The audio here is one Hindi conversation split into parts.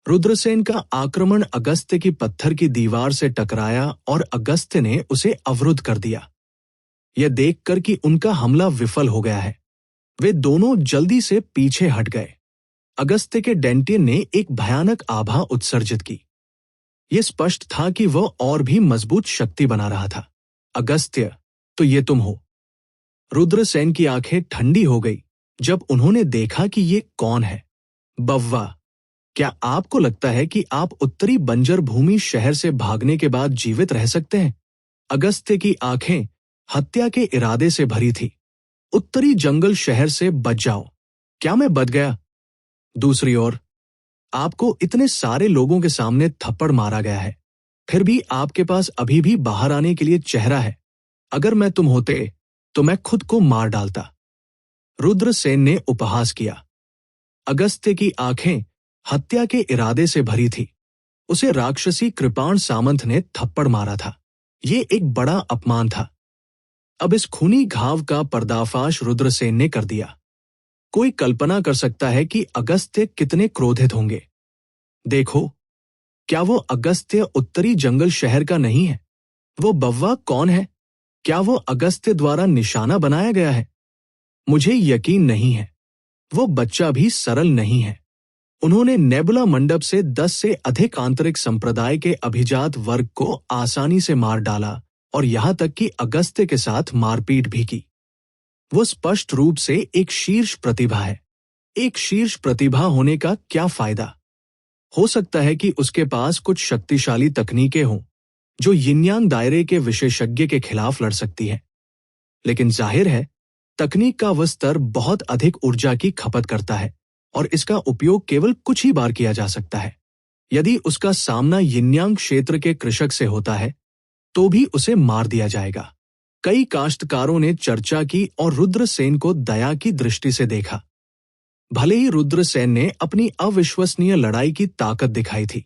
रुद्रसेन का आक्रमण अगस्त्य की पत्थर की दीवार से टकराया और अगस्त्य ने उसे अवरुद्ध कर दिया। यह देखकर कि उनका हमला विफल हो गया है, वे दोनों जल्दी से पीछे हट गए। अगस्त्य के डेंटियन ने एक भयानक आभा उत्सर्जित की। यह स्पष्ट था कि वह और भी मजबूत शक्ति बना रहा था। अगस्त्य, तो ये तुम हो। रुद्रसेन की आंखें ठंडी हो गई जब उन्होंने देखा कि ये कौन है। बव्वा, क्या आपको लगता है कि आप उत्तरी बंजर भूमि शहर से भागने के बाद जीवित रह सकते हैं? अगस्त्य की आंखें हत्या के इरादे से भरी थी। उत्तरी जंगल शहर से बच जाओ। क्या मैं बच गया? दूसरी ओर, आपको इतने सारे लोगों के सामने थप्पड़ मारा गया है, फिर भी आपके पास अभी भी बाहर आने के लिए चेहरा है। अगर मैं तुम होते तो मैं खुद को मार डालता। रुद्रसेन ने उपहास किया। अगस्त्य की आंखें हत्या के इरादे से भरी थी। उसे राक्षसी कृपाण सामंत ने थप्पड़ मारा था। ये एक बड़ा अपमान था। अब इस खूनी घाव का पर्दाफाश रुद्रसेन ने कर दिया। कोई कल्पना कर सकता है कि अगस्त्य कितने क्रोधित होंगे। देखो, क्या वो अगस्त्य उत्तरी जंगल शहर का नहीं है? वो बव्वा कौन है? क्या वो अगस्त्य द्वारा निशाना बनाया गया है? मुझे यकीन नहीं है। वो बच्चा भी सरल नहीं है। उन्होंने नेबुला मंडप से 10 से अधिक आंतरिक संप्रदाय के अभिजात वर्ग को आसानी से मार डाला और यहां तक कि अगस्त्य के साथ मारपीट भी की। वो स्पष्ट रूप से एक शीर्ष प्रतिभा है। एक शीर्ष प्रतिभा होने का क्या फायदा? हो सकता है कि उसके पास कुछ शक्तिशाली तकनीकें हों जो यिनयान दायरे के विशेषज्ञ के खिलाफ लड़ सकती है, लेकिन जाहिर है तकनीक का वह स्तर बहुत अधिक ऊर्जा की खपत करता है और इसका उपयोग केवल कुछ ही बार किया जा सकता है। यदि उसका सामना यिनयान क्षेत्र के कृषक से होता है तो भी उसे मार दिया जाएगा। कई काश्तकारों ने चर्चा की और रुद्रसेन को दया की दृष्टि से देखा। भले ही रुद्रसेन ने अपनी अविश्वसनीय लड़ाई की ताकत दिखाई थी,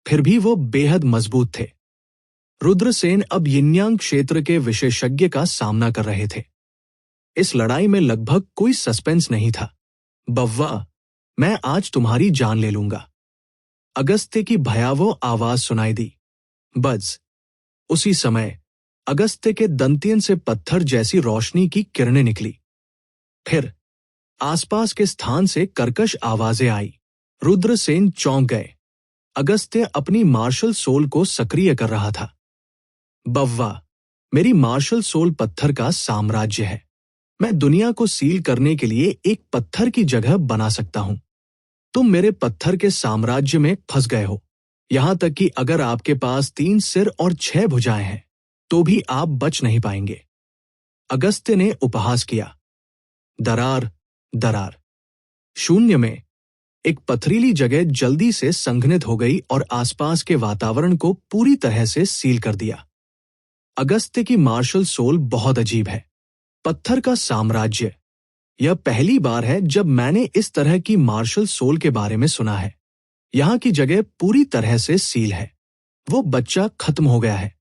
फिर भी वो बेहद मजबूत थे। रुद्रसेन अब यिनयान क्षेत्र के विशेषज्ञ का सामना कर रहे थे। इस लड़ाई में लगभग कोई सस्पेंस नहीं था। बव्वा, मैं आज तुम्हारी जान ले लूंगा। अगस्त्य की भयावह आवाज सुनाई दी। बज। उसी समय अगस्त्य के दंतियन से पत्थर जैसी रोशनी की किरणें निकली। फिर आसपास के स्थान से कर्कश आवाजें आई। रुद्रसेन चौंक गए। अगस्त्य अपनी मार्शल सोल को सक्रिय कर रहा था। बव्वा, मेरी मार्शल सोल पत्थर का साम्राज्य है। मैं दुनिया को सील करने के लिए एक पत्थर की जगह बना सकता हूं। तुम मेरे पत्थर के साम्राज्य में फंस गए हो। यहां तक कि अगर आपके पास 3 सिर और 6 भुजाएं हैं तो भी आप बच नहीं पाएंगे। अगस्त्य ने उपहास किया। दरार, दरार। शून्य में एक पथरीली जगह जल्दी से संघनित हो गई और आसपास के वातावरण को पूरी तरह से सील कर दिया। अगस्त्य की मार्शल सोल बहुत अजीब है। पत्थर का साम्राज्य। यह पहली बार है जब मैंने इस तरह की मार्शल सोल के बारे में सुना है। यहां की जगह पूरी तरह से सील है। वो बच्चा खत्म हो गया है।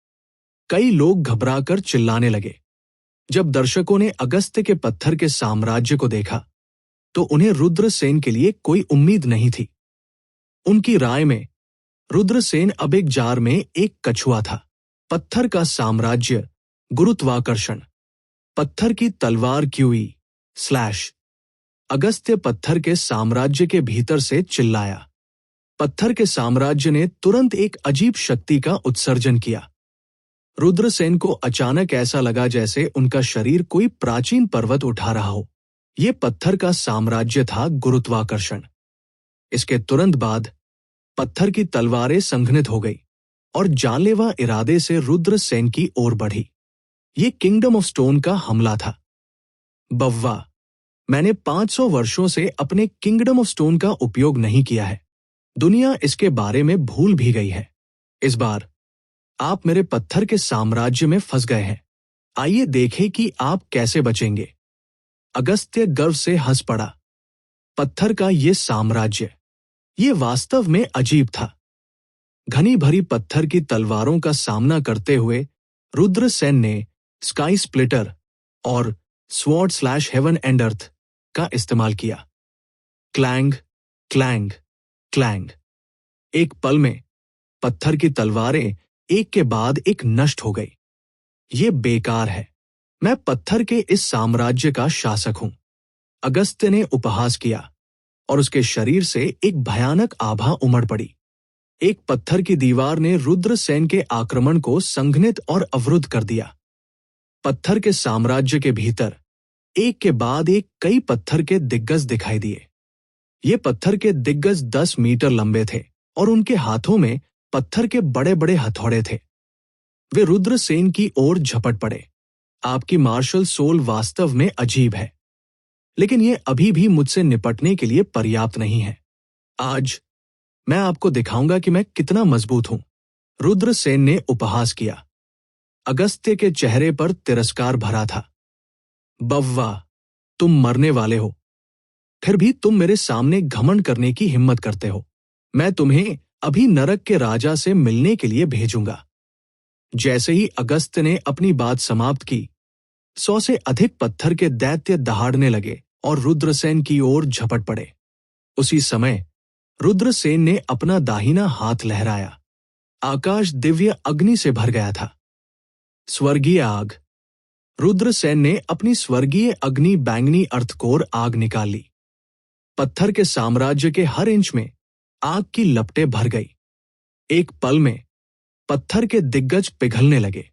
कई लोग घबराकर चिल्लाने लगे। जब दर्शकों ने अगस्त्य के पत्थर के साम्राज्य को देखा तो उन्हें रुद्रसेन के लिए कोई उम्मीद नहीं थी। उनकी राय में रुद्रसेन अब एक जार में एक कछुआ था। पत्थर का साम्राज्य, गुरुत्वाकर्षण, पत्थर की तलवार क्यूई / अगस्त्य पत्थर के साम्राज्य के भीतर से चिल्लाया। पत्थर के साम्राज्य ने तुरंत एक अजीब शक्ति का उत्सर्जन किया। रुद्रसेन को अचानक ऐसा लगा जैसे उनका शरीर कोई प्राचीन पर्वत उठा रहा हो। ये पत्थर का साम्राज्य था गुरुत्वाकर्षण। इसके तुरंत बाद पत्थर की तलवारें संघनित हो गई और जानलेवा इरादे से रुद्रसेन की ओर बढ़ी। ये किंगडम ऑफ स्टोन का हमला था। बव्वा, मैंने 500 वर्षों से अपने किंगडम ऑफ स्टोन का उपयोग नहीं किया है। दुनिया इसके बारे में भूल भी गई है। इस बार आप मेरे पत्थर के साम्राज्य में फंस गए हैं। आइए देखें कि आप कैसे बचेंगे। अगस्त्य गर्व से हंस पड़ा। पत्थर का ये साम्राज्य, ये वास्तव में अजीब था। घनी भरी पत्थर की तलवारों का सामना करते हुए रुद्रसेन ने स्काई स्प्लिटर और स्वॉर्ड / हेवन एंड अर्थ का इस्तेमाल किया। Clang, clang, clang. एक पल में पत्थर की तलवारें एक के बाद एक नष्ट हो गई। ये बेकार है। मैं पत्थर के इस साम्राज्य का शासक हूं। अगस्त्य ने उपहास किया और उसके शरीर से एक भयानक आभा उमड़ पड़ी। एक पत्थर की दीवार ने रुद्रसेन के आक्रमण को संघनित और अवरुद्ध कर दिया। पत्थर के साम्राज्य के भीतर एक के बाद एक कई पत्थर के दिग्गज दिखाई दिए। ये पत्थर के दिग्गज 10 मीटर लंबे थे और उनके हाथों में पत्थर के बड़े बड़े हथौड़े थे। वे रुद्रसेन की ओर झपट पड़े। आपकी मार्शल सोल वास्तव में अजीब है, लेकिन यह अभी भी मुझसे निपटने के लिए पर्याप्त नहीं है। आज मैं आपको दिखाऊंगा कि मैं कितना मजबूत हूं। रुद्रसेन ने उपहास किया। अगस्त्य के चेहरे पर तिरस्कार भरा था। बव्वा, तुम मरने वाले हो, फिर भी तुम मेरे सामने घमंड करने की हिम्मत करते हो। मैं तुम्हें अभी नरक के राजा से मिलने के लिए भेजूंगा। जैसे ही अगस्त्य ने अपनी बात समाप्त की, 100 से अधिक पत्थर के दैत्य दहाड़ने लगे और रुद्रसेन की ओर झपट पड़े। उसी समय रुद्रसेन ने अपना दाहिना हाथ लहराया। आकाश दिव्य अग्नि से भर गया था। स्वर्गीय आग। रुद्रसेन ने अपनी स्वर्गीय अग्नि बैंगनी अर्थकोर आग निकाल ली। पत्थर के साम्राज्य के हर इंच में आग की लपटें भर गई। एक पल में पत्थर के दिग्गज पिघलने लगे।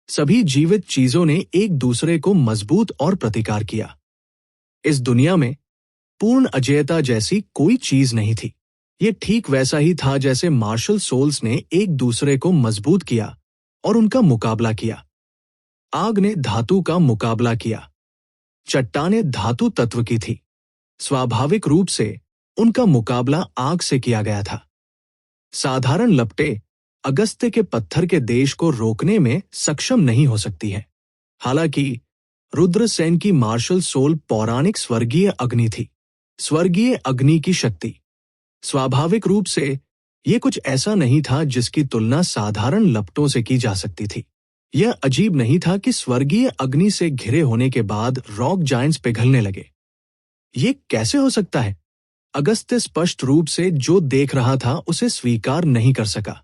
सभी जीवित चीजों ने एक दूसरे को मजबूत और प्रतिकार किया। इस दुनिया में पूर्ण अजेयता जैसी कोई चीज नहीं थी। ये ठीक वैसा ही था जैसे मार्शल सोल्स ने एक दूसरे को मजबूत किया और उनका मुकाबला किया। आग ने धातु का मुकाबला किया। चट्टानें धातु तत्व की थी। स्वाभाविक रूप से उनका मुकाबला आग से किया गया था। साधारण लपटें अगस्त्य के पत्थर के देश को रोकने में सक्षम नहीं हो सकती हैं। हालांकि रुद्रसेन की मार्शल सोल पौराणिक स्वर्गीय अग्नि थी। स्वर्गीय अग्नि की शक्ति। स्वाभाविक रूप से यह कुछ ऐसा नहीं था जिसकी तुलना साधारण लपटों से की जा सकती थी। यह अजीब नहीं था कि स्वर्गीय अग्नि से घिरे होने के बाद रॉक जायंट्स पिघलने लगे। ये कैसे हो सकता है? अगस्त्य स्पष्ट रूप से जो देख रहा था उसे स्वीकार नहीं कर सका।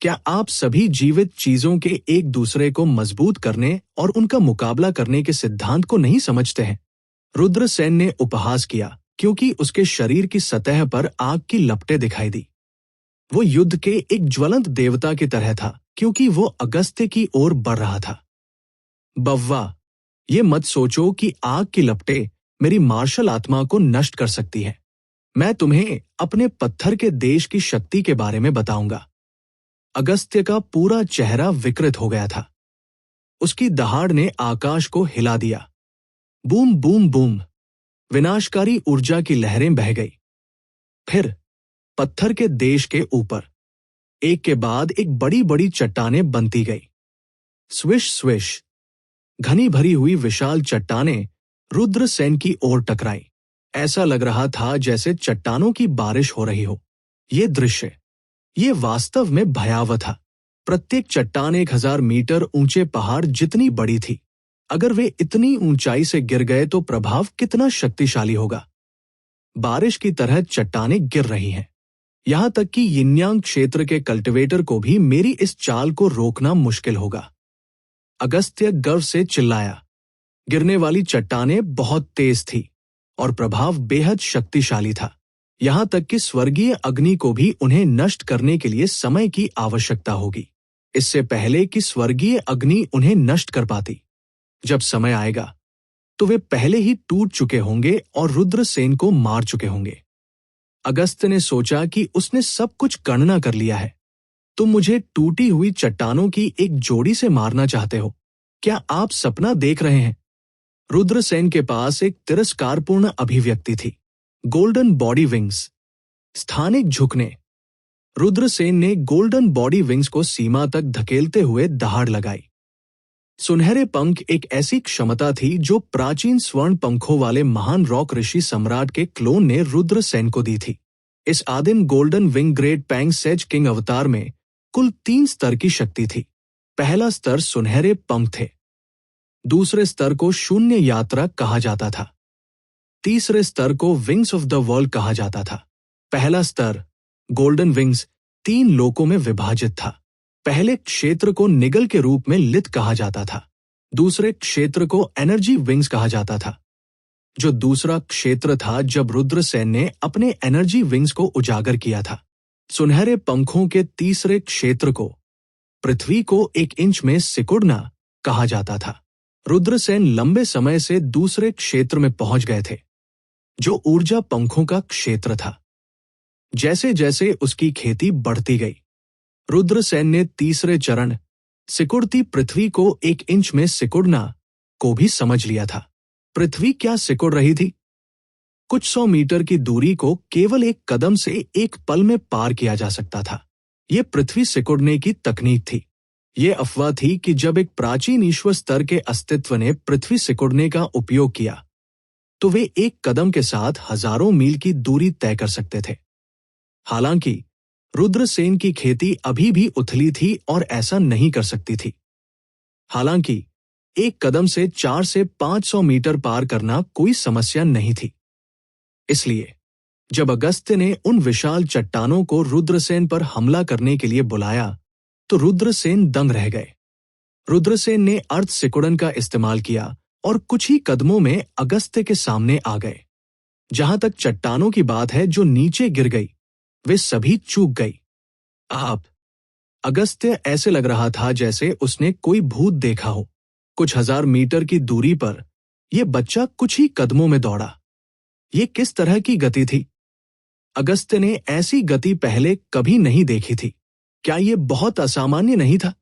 क्या आप सभी जीवित चीजों के एक दूसरे को मजबूत करने और उनका मुकाबला करने के सिद्धांत को नहीं समझते हैं? रुद्रसेन ने उपहास किया क्योंकि उसके शरीर की सतह पर आग की लपटें दिखाई दी। वो युद्ध के एक ज्वलंत देवता की तरह था क्योंकि वो अगस्त्य की ओर बढ़ रहा था। बव्वा, ये मत सोचो कि आग की लपटें मेरी मार्शल आत्मा को नष्ट कर सकती है। मैं तुम्हें अपने पत्थर के देश की शक्ति के बारे में बताऊंगा। अगस्त्य का पूरा चेहरा विकृत हो गया था। उसकी दहाड़ ने आकाश को हिला दिया। बूम बूम बूम, विनाशकारी ऊर्जा की लहरें बह गई। फिर पत्थर के देश के ऊपर एक के बाद एक बड़ी बड़ी चट्टानें बनती गई। स्विश स्विश, घनी भरी हुई विशाल चट्टानें रुद्रसेन की ओर टकराई। ऐसा लग रहा था जैसे चट्टानों की बारिश हो रही हो। ये दृश्य, ये वास्तव में भयावह था। प्रत्येक चट्टान 1000 मीटर ऊंचे पहाड़ जितनी बड़ी थी। अगर वे इतनी ऊंचाई से गिर गए तो प्रभाव कितना शक्तिशाली होगा। बारिश की तरह चट्टानें गिर रही हैं। यहां तक कि यिनयांग क्षेत्र के कल्टीवेटर को भी मेरी इस चाल को रोकना मुश्किल होगा। अगस्त्य गर्व से चिल्लाया। गिरने वाली चट्टानें बहुत तेज थी और प्रभाव बेहद शक्तिशाली था। यहां तक कि स्वर्गीय अग्नि को भी उन्हें नष्ट करने के लिए समय की आवश्यकता होगी, इससे पहले कि स्वर्गीय अग्नि उन्हें नष्ट कर पाती। जब समय आएगा तो वे पहले ही टूट चुके होंगे और रुद्रसेन को मार चुके होंगे। अगस्त्य ने सोचा कि उसने सब कुछ गणना कर लिया है। तुम मुझे टूटी हुई चट्टानों की एक जोड़ी से मारना चाहते हो? क्या आप सपना देख रहे हैं? रुद्रसेन के पास एक तिरस्कारपूर्ण अभिव्यक्ति थी। गोल्डन बॉडी विंग्स, स्थानिक झुकने। रुद्रसेन ने गोल्डन बॉडी विंग्स को सीमा तक धकेलते हुए दहाड़ लगाई। सुनहरे पंख एक ऐसी क्षमता थी जो प्राचीन स्वर्ण पंखों वाले महान रॉक ऋषि सम्राट के क्लोन ने रुद्रसेन को दी थी। इस आदिम गोल्डन विंग ग्रेट पैंग सेज किंग अवतार में कुल 3 स्तर की शक्ति थी। पहला स्तर सुनहरे पंख थे। दूसरे स्तर को शून्य यात्रा कहा जाता था। तीसरे स्तर को विंग्स ऑफ द वर्ल्ड कहा जाता था। पहला स्तर गोल्डन विंग्स 3 लोकों में विभाजित था। पहले क्षेत्र को निगल के रूप में लिथ कहा जाता था। दूसरे क्षेत्र को एनर्जी विंग्स कहा जाता था। जो दूसरा क्षेत्र था जब रुद्रसेन ने अपने एनर्जी विंग्स को उजागर किया था। सुनहरे पंखों के तीसरे क्षेत्र को पृथ्वी को 1 इंच में सिकुड़ना कहा जाता था। रुद्रसेन लंबे समय से दूसरे क्षेत्र में पहुंच गए थे, जो ऊर्जा पंखों का क्षेत्र था। जैसे जैसे उसकी खेती बढ़ती गई, रुद्रसेन ने तीसरे चरण सिकुड़ती पृथ्वी को 1 इंच में सिकुड़ना को भी समझ लिया था। पृथ्वी क्या सिकुड़ रही थी? कुछ 100 मीटर की दूरी को केवल 1 कदम से 1 पल में पार किया जा सकता था। ये पृथ्वी सिकुड़ने की तकनीक थी। ये अफवाह थी कि जब एक प्राचीन ईश्वर स्तर के अस्तित्व ने पृथ्वी सिकुड़ने का उपयोग किया, तो वे 1 कदम के साथ हजारों मील की दूरी तय कर सकते थे। हालांकि रुद्रसेन की खेती अभी भी उथली थी और ऐसा नहीं कर सकती थी। हालांकि 1 कदम से 400 से 500 मीटर पार करना कोई समस्या नहीं थी। इसलिए जब अगस्त्य ने उन विशाल चट्टानों को रुद्रसेन पर हमला करने के लिए बुलाया, तो रुद्रसेन दंग रह गए। रुद्रसेन ने अर्ध सिकुड़न का इस्तेमाल किया और कुछ ही कदमों में अगस्त्य के सामने आ गए। जहां तक चट्टानों की बात है जो नीचे गिर गई, वे सभी चूक गई। अगस्त्य ऐसे लग रहा था जैसे उसने कोई भूत देखा हो। कुछ 1000 मीटर की दूरी पर यह बच्चा कुछ ही कदमों में दौड़ा। ये किस तरह की गति थी? अगस्त्य ने ऐसी गति पहले कभी नहीं देखी थी। क्या ये बहुत असामान्य नहीं था?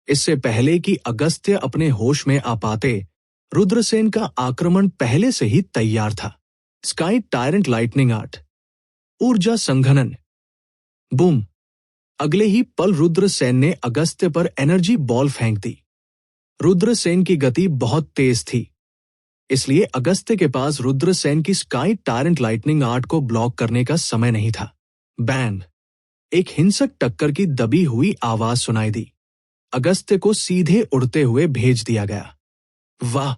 इससे पहले कि अगस्त्य अपने होश में आ पाते, रुद्रसेन का आक्रमण पहले से ही तैयार था। स्काई टायरेंट लाइटनिंग आर्ट, ऊर्जा संघनन, बूम। अगले ही पल रुद्रसेन ने अगस्त्य पर एनर्जी बॉल फेंक दी। रुद्रसेन की गति बहुत तेज थी, इसलिए अगस्त्य के पास रुद्रसेन की स्काई टायरेंट लाइटनिंग आर्ट को ब्लॉक करने का समय नहीं था। बैंग! एक हिंसक टक्कर की दबी हुई आवाज सुनाई दी। अगस्त्य को सीधे उड़ते हुए भेज दिया गया। वाह!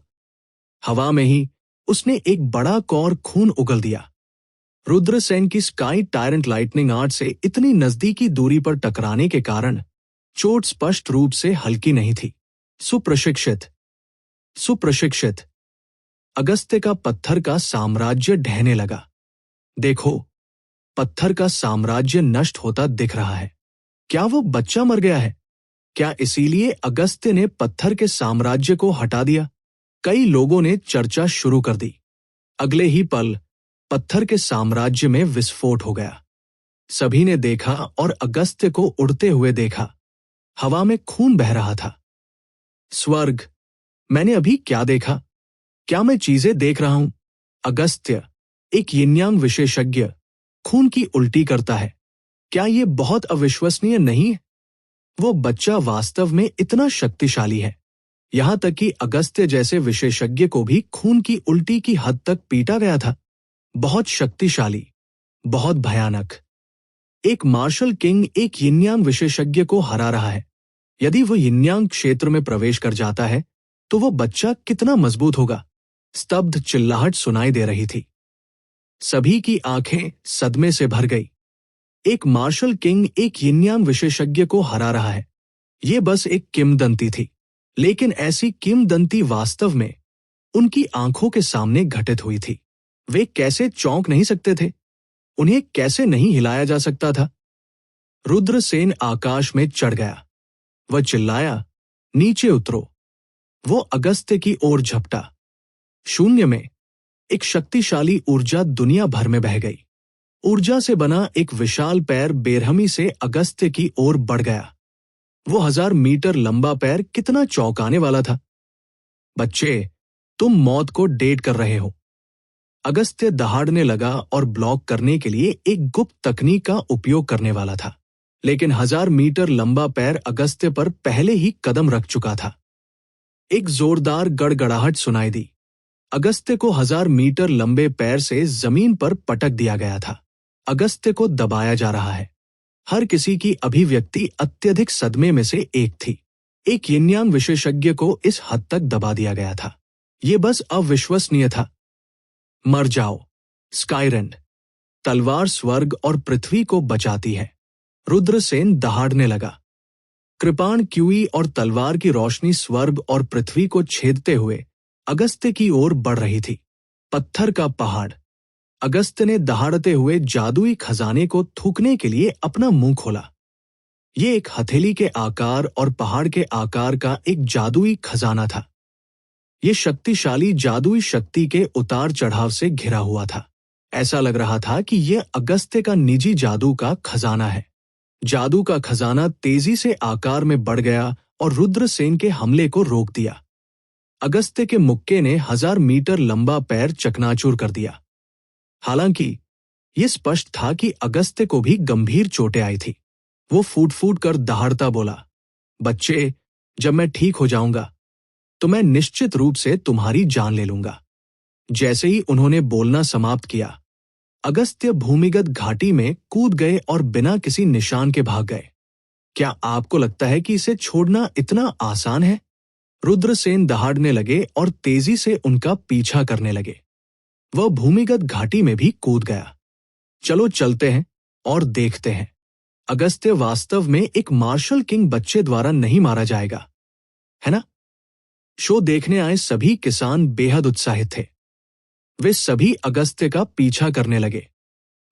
हवा में ही उसने एक बड़ा कौर खून उगल दिया। रुद्रसेन की स्काई टायरेंट लाइटनिंग आर्ट से इतनी नजदीकी दूरी पर टकराने के कारण चोट स्पष्ट रूप से हल्की नहीं थी। सुप्रशिक्षित अगस्त्य का पत्थर का साम्राज्य ढहने लगा। देखो, पत्थर का साम्राज्य नष्ट होता दिख रहा है। क्या वो बच्चा मर गया है? क्या इसीलिए अगस्त्य ने पत्थर के साम्राज्य को हटा दिया? कई लोगों ने चर्चा शुरू कर दी। अगले ही पल पत्थर के साम्राज्य में विस्फोट हो गया। सभी ने देखा और अगस्त्य को उड़ते हुए देखा। हवा में खून बह रहा था। स्वर्ग! मैंने अभी क्या देखा? क्या मैं चीजें देख रहा हूं? अगस्त्य, एक यिनयांग विशेषज्ञ, खून की उल्टी करता है। क्या ये बहुत अविश्वसनीय नहीं है? वो बच्चा वास्तव में इतना शक्तिशाली है। यहां तक कि अगस्त्य जैसे विशेषज्ञ को भी खून की उल्टी की हद तक पीटा गया था। बहुत शक्तिशाली, बहुत भयानक। एक मार्शल किंग एक यिनयांग विशेषज्ञ को हरा रहा है। यदि वो यिनयांग क्षेत्र में प्रवेश कर जाता है, तो वो बच्चा कितना मजबूत होगा? स्तब्ध चिल्लाहट सुनाई दे रही थी। सभी की आंखें सदमे से भर गई। एक मार्शल किंग एक यिनयांग विशेषज्ञ को हरा रहा है। ये बस एक किंवदंती थी, लेकिन ऐसी किंवदंती वास्तव में उनकी आंखों के सामने घटित हुई थी। वे कैसे चौंक नहीं सकते थे? उन्हें कैसे नहीं हिलाया जा सकता था? रुद्रसेन आकाश में चढ़ गया। वह चिल्लाया, नीचे उतरो। वो अगस्त्य की ओर झपटा। शून्य में एक शक्तिशाली ऊर्जा दुनिया भर में बह गई। ऊर्जा से बना एक विशाल पैर बेरहमी से अगस्त्य की ओर बढ़ गया। वो 1000 मीटर लंबा पैर कितना चौंकाने वाला था। बच्चे, तुम मौत को डेट कर रहे हो। अगस्त्य दहाड़ने लगा और ब्लॉक करने के लिए एक गुप्त तकनीक का उपयोग करने वाला था, लेकिन 1000 मीटर लंबा पैर अगस्त्य पर पहले ही कदम रख चुका था। एक जोरदार गड़गड़ाहट सुनाई दी। अगस्त्य को 1000 मीटर लंबे पैर से जमीन पर पटक दिया गया था। अगस्त्य को दबाया जा रहा है। हर किसी की अभिव्यक्ति अत्यधिक सदमे में से एक थी। एक यिनयांग विशेषज्ञ को इस हद तक दबा दिया गया था। ये बस अविश्वसनीय था। मर जाओ, स्काईरेंड! तलवार स्वर्ग और पृथ्वी को बचाती है। रुद्रसेन दहाड़ने लगा। कृपाण क्यूई और तलवार की रोशनी स्वर्ग और पृथ्वी को छेदते हुए अगस्त्य की ओर बढ़ रही थी। पत्थर का पहाड़। अगस्त्य ने दहाड़ते हुए जादुई खजाने को थूकने के लिए अपना मुंह खोला। ये एक हथेली के आकार और पहाड़ के आकार का एक जादुई खजाना था। ये शक्तिशाली जादुई शक्ति के उतार चढ़ाव से घिरा हुआ था। ऐसा लग रहा था कि यह अगस्त्य का निजी जादू का खजाना है। जादू का खजाना तेजी से आकार में बढ़ गया और रुद्रसेन के हमले को रोक दिया। अगस्त्य के मुक्के ने 1000 मीटर लंबा पैर चकनाचूर कर दिया। हालांकि यह स्पष्ट था कि अगस्त्य को भी गंभीर चोटें आई थी। वो फूट फूट कर दहाड़ता बोला, बच्चे, जब मैं ठीक हो जाऊंगा तो मैं निश्चित रूप से तुम्हारी जान ले लूंगा। जैसे ही उन्होंने बोलना समाप्त किया, अगस्त्य भूमिगत घाटी में कूद गए और बिना किसी निशान के भाग गए। क्या आपको लगता है कि इसे छोड़ना इतना आसान है? रुद्रसेन दहाड़ने लगे और तेजी से उनका पीछा करने लगे। वह भूमिगत घाटी में भी कूद गया। चलो चलते हैं और देखते हैं। अगस्त्य वास्तव में एक मार्शल किंग बच्चे द्वारा नहीं मारा जाएगा, है ना? शो देखने आए सभी किसान बेहद उत्साहित थे। वे सभी अगस्त्य का पीछा करने लगे।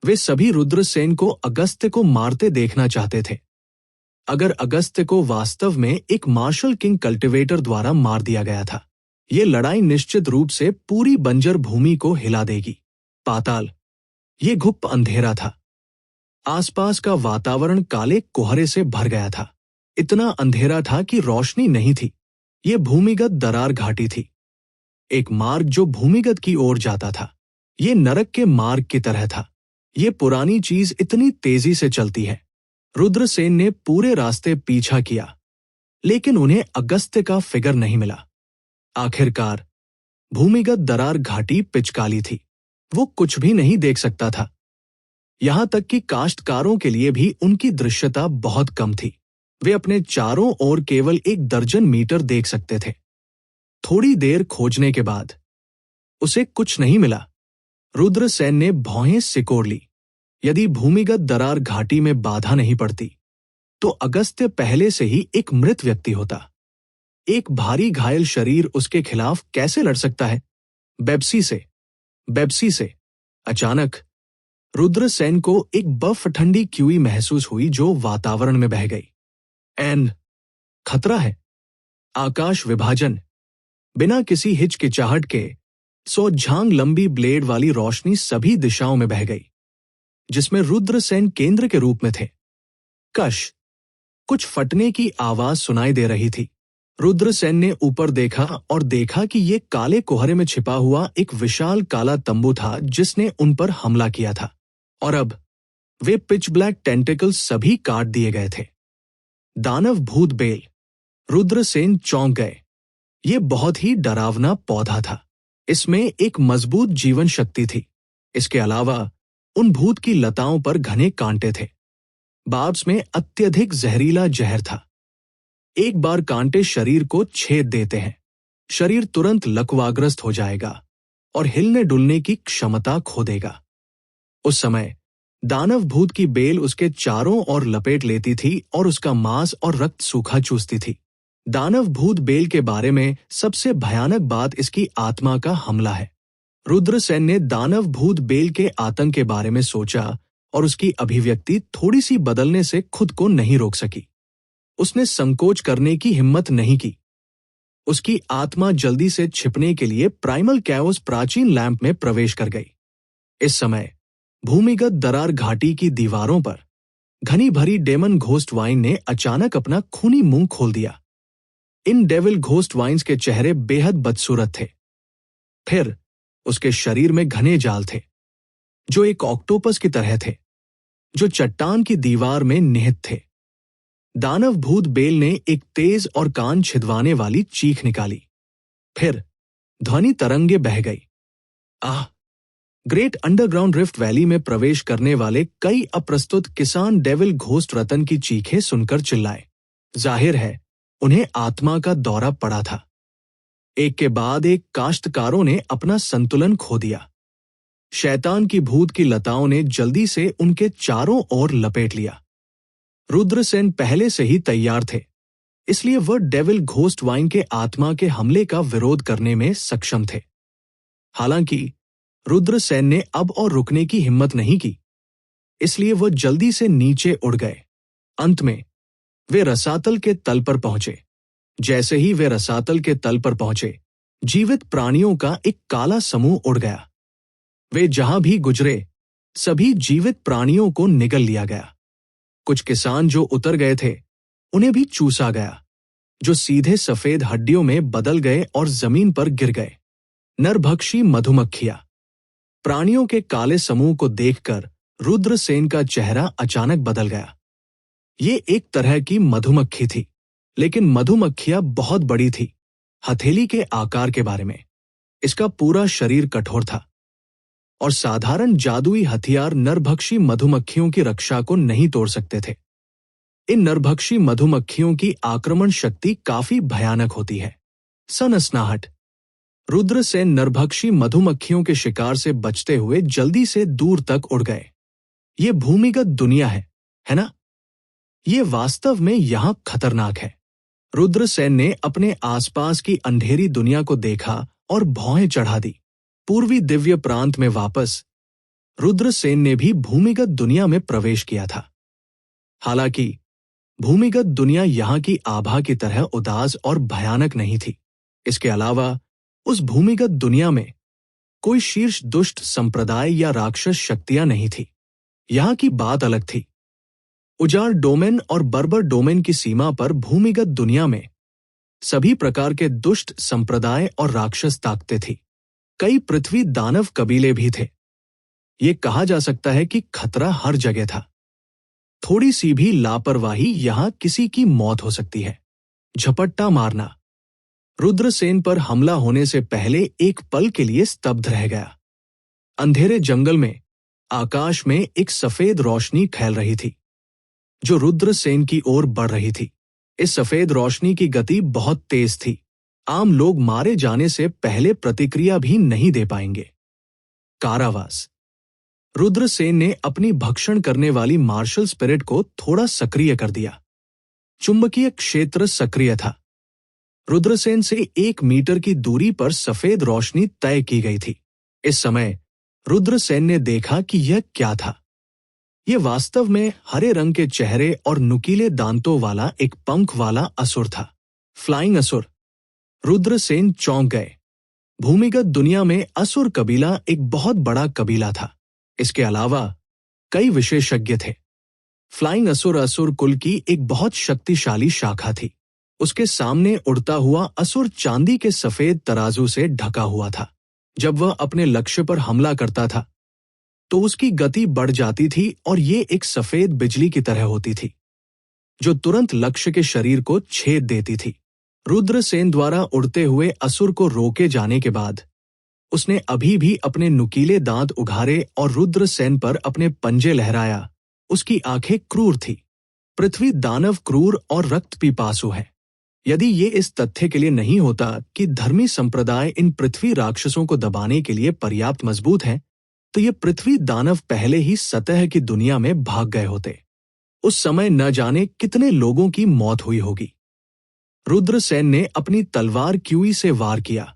वे सभी रुद्रसेन को अगस्त्य को मारते देखना चाहते थे। अगर अगस्त्य को वास्तव में एक मार्शल किंग कल्टिवेटर द्वारा मार दिया गया था, ये लड़ाई निश्चित रूप से पूरी बंजर भूमि को हिला देगी। पाताल। ये घुप अंधेरा था। आसपास का वातावरण काले कोहरे से भर गया था। इतना अंधेरा था कि रोशनी नहीं थी। ये भूमिगत दरार घाटी थी, एक मार्ग जो भूमिगत की ओर जाता था। ये नरक के मार्ग की तरह था। ये पुरानी चीज इतनी तेजी से चलती है। रुद्रसेन ने पूरे रास्ते पीछा किया, लेकिन उन्हें अगस्त्य का फिगर नहीं मिला। आखिरकार भूमिगत दरार घाटी पिचकाली थी। वो कुछ भी नहीं देख सकता था। यहां तक कि काश्तकारों के लिए भी उनकी दृश्यता बहुत कम थी। वे अपने चारों ओर केवल 1 दर्जन मीटर देख सकते थे। थोड़ी देर खोजने के बाद उसे कुछ नहीं मिला। रुद्रसेन ने भौहें सिकोड़ ली। यदि भूमिगत दरार घाटी में बाधा नहीं पड़ती, तो अगस्त्य पहले से ही एक मृत व्यक्ति होता। एक भारी घायल शरीर उसके खिलाफ कैसे लड़ सकता है? बेब्सी से अचानक रुद्रसेन को एक बर्फ ठंडी क्यूई महसूस हुई जो वातावरण में बह गई। खतरा है। आकाश विभाजन। बिना किसी हिचकिचाहट के 100 झांग लंबी ब्लेड वाली रोशनी सभी दिशाओं में बह गई, जिसमें रुद्रसेन केंद्र के रूप में थे। कुछ फटने की आवाज सुनाई दे रही थी। रुद्रसेन ने ऊपर देखा और देखा कि ये काले कोहरे में छिपा हुआ एक विशाल काला तंबू था जिसने उन पर हमला किया था, और अब वे पिच ब्लैक टेंटिकल्स सभी काट दिए गए थे। दानव भूत बेल। रुद्रसेन चौंक गए। ये बहुत ही डरावना पौधा था। इसमें एक मजबूत जीवन शक्ति थी। इसके अलावा उन भूत की लताओं पर घने कांटे थे। बाब्स में अत्यधिक जहरीला जहर था। एक बार कांटे शरीर को छेद देते हैं, शरीर तुरंत लकवाग्रस्त हो जाएगा और हिलने डुलने की क्षमता खो देगा। उस समय दानव भूत की बेल उसके चारों ओर लपेट लेती थी और उसका मांस और रक्त सूखा चूसती थी। दानव भूत बेल के बारे में सबसे भयानक बात इसकी आत्मा का हमला है। रुद्रसेन ने दानव भूत बेल के आतंक के बारे में सोचा और उसकी अभिव्यक्ति थोड़ी सी बदलने से खुद को नहीं रोक सकी। उसने संकोच करने की हिम्मत नहीं की। उसकी आत्मा जल्दी से छिपने के लिए प्राइमल कैओस प्राचीन लैंप में प्रवेश कर गई। इस समय भूमिगत दरार घाटी की दीवारों पर घनी भरी डेमन घोस्ट वाइन ने अचानक अपना खूनी मुंह खोल दिया। इन डेविल घोस्ट वाइन्स के चेहरे बेहद बदसूरत थे। फिर उसके शरीर में घने जाल थे, जो एक ऑक्टोपस की तरह थे, जो चट्टान की दीवार में निहित थे। दानव भूत बेल ने एक तेज और कान छिदवाने वाली चीख निकाली। फिर ध्वनि तरंगे बह गई। ग्रेट अंडरग्राउंड रिफ्ट वैली में प्रवेश करने वाले कई अप्रस्तुत किसान डेविल घोस्ट रतन की चीखें सुनकर चिल्लाए। जाहिर है उन्हें आत्मा का दौरा पड़ा था। एक के बाद एक काश्तकारों ने अपना संतुलन खो दिया। शैतान की भूत की लताओं ने जल्दी से उनके चारों ओर लपेट लिया। रुद्रसेन पहले से ही तैयार थे, इसलिए वह डेविल घोस्ट वाइन के आत्मा के हमले का विरोध करने में सक्षम थे। हालांकि रुद्रसेन ने अब और रुकने की हिम्मत नहीं की, इसलिए वह जल्दी से नीचे उड़ गए। अंत में वे रसातल के तल पर पहुंचे। जैसे ही वे रसातल के तल पर पहुंचे, जीवित प्राणियों का एक काला समूह उड़ गया। वे जहां भी गुजरे, सभी जीवित प्राणियों को निगल लिया गया। कुछ किसान जो उतर गए थे, उन्हें भी चूसा गया, जो सीधे सफेद हड्डियों में बदल गए और जमीन पर गिर गए। नरभक्षी मधुमक्खियां। प्राणियों के काले समूह को देखकर रुद्रसेन का चेहरा अचानक बदल गया। ये एक तरह की मधुमक्खी थी, लेकिन मधुमक्खियां बहुत बड़ी थी, हथेली के आकार के बारे में। इसका पूरा शरीर कठोर था और साधारण जादुई हथियार नरभक्षी मधुमक्खियों की रक्षा को नहीं तोड़ सकते थे। इन नरभक्षी मधुमक्खियों की आक्रमण शक्ति काफी भयानक होती है। सनसनाहट। रुद्रसेन नरभक्षी मधुमक्खियों के शिकार से बचते हुए जल्दी से दूर तक उड़ गए। ये भूमिगत दुनिया है ना? ये वास्तव में यहां खतरनाक है। रुद्रसेन ने अपने आसपास की अंधेरी दुनिया को देखा और भौहें चढ़ा दी। पूर्वी दिव्य प्रांत में वापस रुद्रसेन ने भी भूमिगत दुनिया में प्रवेश किया था। हालांकि भूमिगत दुनिया यहां की आभा की तरह उदास और भयानक नहीं थी। इसके अलावा उस भूमिगत दुनिया में कोई शीर्ष दुष्ट संप्रदाय या राक्षस शक्तियां नहीं थी। यहां की बात अलग थी। उजाड़ डोमेन और बर्बर डोमेन की सीमा पर भूमिगत दुनिया में सभी प्रकार के दुष्ट संप्रदाय और राक्षस ताकतें थी। कई पृथ्वी दानव कबीले भी थे। ये कहा जा सकता है कि खतरा हर जगह था। थोड़ी सी भी लापरवाही यहां किसी की मौत हो सकती है। झपट्टा मारना। रुद्रसेन पर हमला होने से पहले एक पल के लिए स्तब्ध रह गया। अंधेरे जंगल में आकाश में एक सफेद रोशनी फैल रही थी, जो रुद्रसेन की ओर बढ़ रही थी। इस सफेद रोशनी की गति बहुत तेज थी। आम लोग मारे जाने से पहले प्रतिक्रिया भी नहीं दे पाएंगे। कारावास। रुद्रसेन ने अपनी भक्षण करने वाली मार्शल स्पिरिट को थोड़ा सक्रिय कर दिया। चुंबकीय क्षेत्र सक्रिय था। रुद्रसेन से 1 मीटर की दूरी पर सफेद रोशनी तय की गई थी। इस समय रुद्रसेन ने देखा कि यह क्या था। यह वास्तव में हरे रंग के चेहरे और नुकीले दांतों वाला एक पंख वाला असुर था। फ्लाइंग असुर। रुद्रसेन चौंक गए। भूमिगत दुनिया में असुर कबीला एक बहुत बड़ा कबीला था। इसके अलावा कई विशेषज्ञ थे। फ्लाइंग असुर असुर कुल की एक बहुत शक्तिशाली शाखा थी। उसके सामने उड़ता हुआ असुर चांदी के सफेद तराजू से ढका हुआ था। जब वह अपने लक्ष्य पर हमला करता था तो उसकी गति बढ़ जाती थी और ये एक सफेद बिजली की तरह होती थी, जो तुरंत लक्ष्य के शरीर को छेद देती थी। रुद्रसेन द्वारा उड़ते हुए असुर को रोके जाने के बाद उसने अभी भी अपने नुकीले दांत उघारे और रुद्रसेन पर अपने पंजे लहराया। उसकी आंखें क्रूर थी। पृथ्वी दानव क्रूर और रक्त पिपासु है। यदि ये इस तथ्य के लिए नहीं होता कि धर्मी संप्रदाय इन पृथ्वी राक्षसों को दबाने के लिए पर्याप्त मजबूत हैं, तो ये पृथ्वी दानव पहले ही सतह की दुनिया में भाग गए होते। उस समय न जाने कितने लोगों की मौत हुई होगी। रुद्रसेन ने अपनी तलवार क्यूई से वार किया,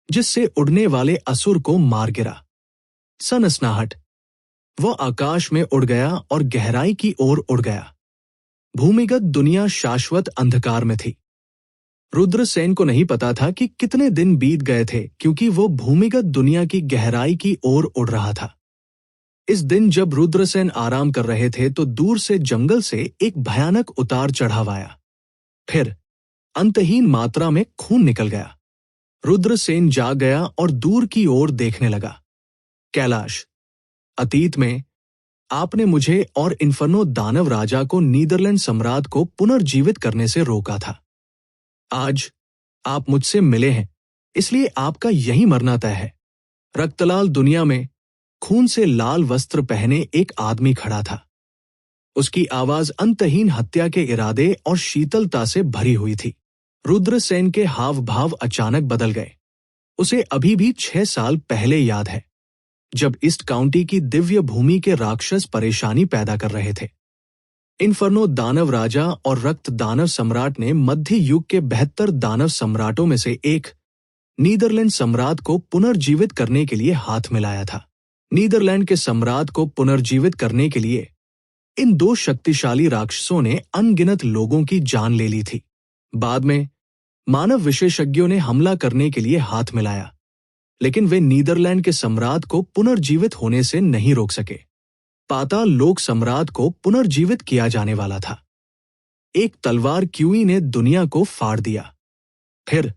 जिससे उड़ने वाले असुर को मार गिरा। सनसनाहट। वह आकाश में उड़ गया और गहराई की ओर उड़ गया। भूमिगत दुनिया शाश्वत अंधकार में थी। रुद्रसेन को नहीं पता था कि कितने दिन बीत गए थे, क्योंकि वो भूमिगत दुनिया की गहराई की ओर उड़ रहा था। इस दिन जब रुद्रसेन आराम कर रहे थे तो दूर से जंगल से एक भयानक उतार चढ़ाव आया। फिर अंतहीन मात्रा में खून निकल गया। रुद्रसेन जाग गया और दूर की ओर देखने लगा। कैलाश। अतीत में आपने मुझे और इन्फर्नो दानव राजा को नीदरलैंड सम्राट को पुनर्जीवित करने से रोका था। आज आप मुझसे मिले हैं, इसलिए आपका यहीं मरना तय है। रक्तलाल दुनिया में खून से लाल वस्त्र पहने एक आदमी खड़ा था। उसकी आवाज अंतहीन हत्या के इरादे और शीतलता से भरी हुई थी। रुद्रसेन के हाव भाव अचानक बदल गए। उसे अभी भी 6 साल पहले याद है, जब ईस्ट काउंटी की दिव्य भूमि के राक्षस परेशानी पैदा कर रहे थे। इन्फर्नो दानव राजा और रक्त दानव सम्राट ने मध्य युग के 72 दानव सम्राटों में से एक नीदरलैंड सम्राट को पुनर्जीवित करने के लिए हाथ मिलाया था। नीदरलैंड के सम्राट को पुनर्जीवित करने के लिए इन दो शक्तिशाली राक्षसों ने अनगिनत लोगों की जान ले ली थी। बाद में मानव विशेषज्ञों ने हमला करने के लिए हाथ मिलाया, लेकिन वे नीदरलैंड के सम्राट को पुनर्जीवित होने से नहीं रोक सके। पाताल लोक सम्राट को पुनर्जीवित किया जाने वाला था। एक तलवार क्यूई ने दुनिया को फाड़ दिया। फिर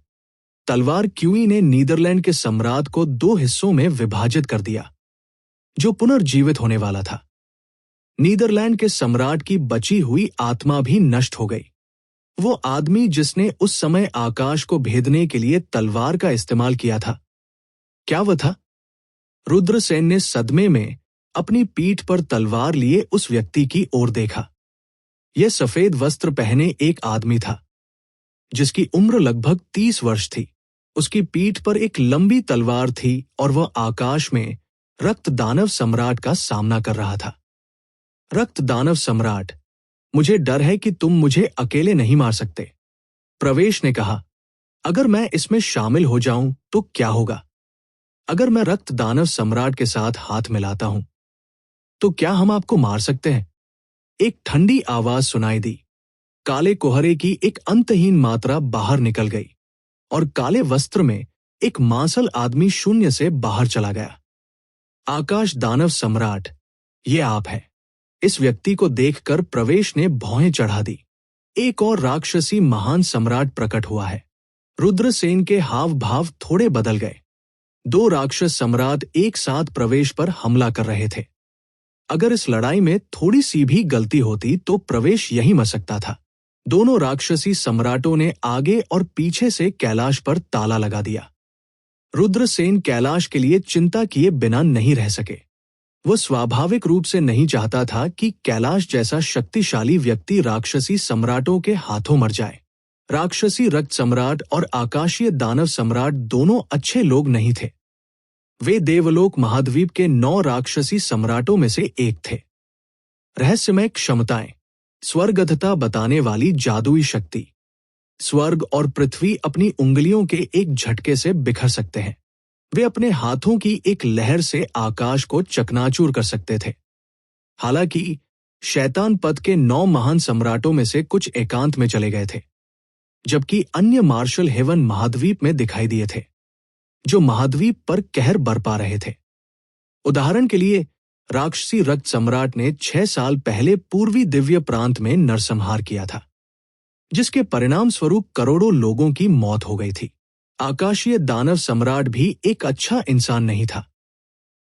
तलवार क्यूई ने नीदरलैंड के सम्राट को 2 हिस्सों में विभाजित कर दिया, जो पुनर्जीवित होने वाला था। नीदरलैंड के सम्राट की बची हुई आत्मा भी नष्ट हो गई। वो आदमी जिसने उस समय आकाश को भेदने के लिए तलवार का इस्तेमाल किया था, क्या वह था? रुद्रसेन ने सदमे में अपनी पीठ पर तलवार लिए उस व्यक्ति की ओर देखा। यह सफेद वस्त्र पहने एक आदमी था, जिसकी उम्र लगभग 30 वर्ष थी। उसकी पीठ पर एक लंबी तलवार थी और वह आकाश में रक्त दानव सम्राट का सामना कर रहा था। रक्त दानव सम्राट, मुझे डर है कि तुम मुझे अकेले नहीं मार सकते। प्रवेश ने कहा, अगर मैं इसमें शामिल हो जाऊं तो क्या होगा? अगर मैं रक्त दानव सम्राट के साथ हाथ मिलाता हूं तो क्या हम आपको मार सकते हैं? एक ठंडी आवाज सुनाई दी। काले कोहरे की एक अंतहीन मात्रा बाहर निकल गई और काले वस्त्र में एक मांसल आदमी शून्य से बाहर चला गया। आकाश दानव सम्राट, ये आप हैं। इस व्यक्ति को देखकर प्रवेश ने भौहें चढ़ा दी। एक और राक्षसी महान सम्राट प्रकट हुआ है। रुद्रसेन के हाव भाव थोड़े बदल गए। 2 राक्षस सम्राट एक साथ प्रवेश पर हमला कर रहे थे। अगर इस लड़ाई में थोड़ी सी भी गलती होती तो प्रवेश यहीं मर सकता था। दोनों राक्षसी सम्राटों ने आगे और पीछे से कैलाश पर ताला लगा दिया। रुद्रसेन कैलाश के लिए चिंता किए बिना नहीं रह सके। वह स्वाभाविक रूप से नहीं चाहता था कि कैलाश जैसा शक्तिशाली व्यक्ति राक्षसी सम्राटों के हाथों मर जाए। राक्षसी रक्त सम्राट और आकाशीय दानव सम्राट दोनों अच्छे लोग नहीं थे। वे देवलोक महाद्वीप के 9 राक्षसी सम्राटों में से एक थे। रहस्यमय क्षमताएं, स्वर्गधता बताने वाली जादुई शक्ति। स्वर्ग और पृथ्वी अपनी उंगलियों के एक झटके से बिखर सकते हैं। वे अपने हाथों की एक लहर से आकाश को चकनाचूर कर सकते थे। हालांकि शैतान पथ के 9 महान सम्राटों में से कुछ एकांत में चले गए थे, जबकि अन्य मार्शल हेवन महाद्वीप में दिखाई दिए थे, जो महाद्वीप पर कहर बरपा रहे थे। उदाहरण के लिए राक्षसी रक्त सम्राट ने 6 साल पहले पूर्वी दिव्य प्रांत में नरसंहार किया था, जिसके परिणाम स्वरूप करोड़ों लोगों की मौत हो गई थी। आकाशीय दानव सम्राट भी एक अच्छा इंसान नहीं था।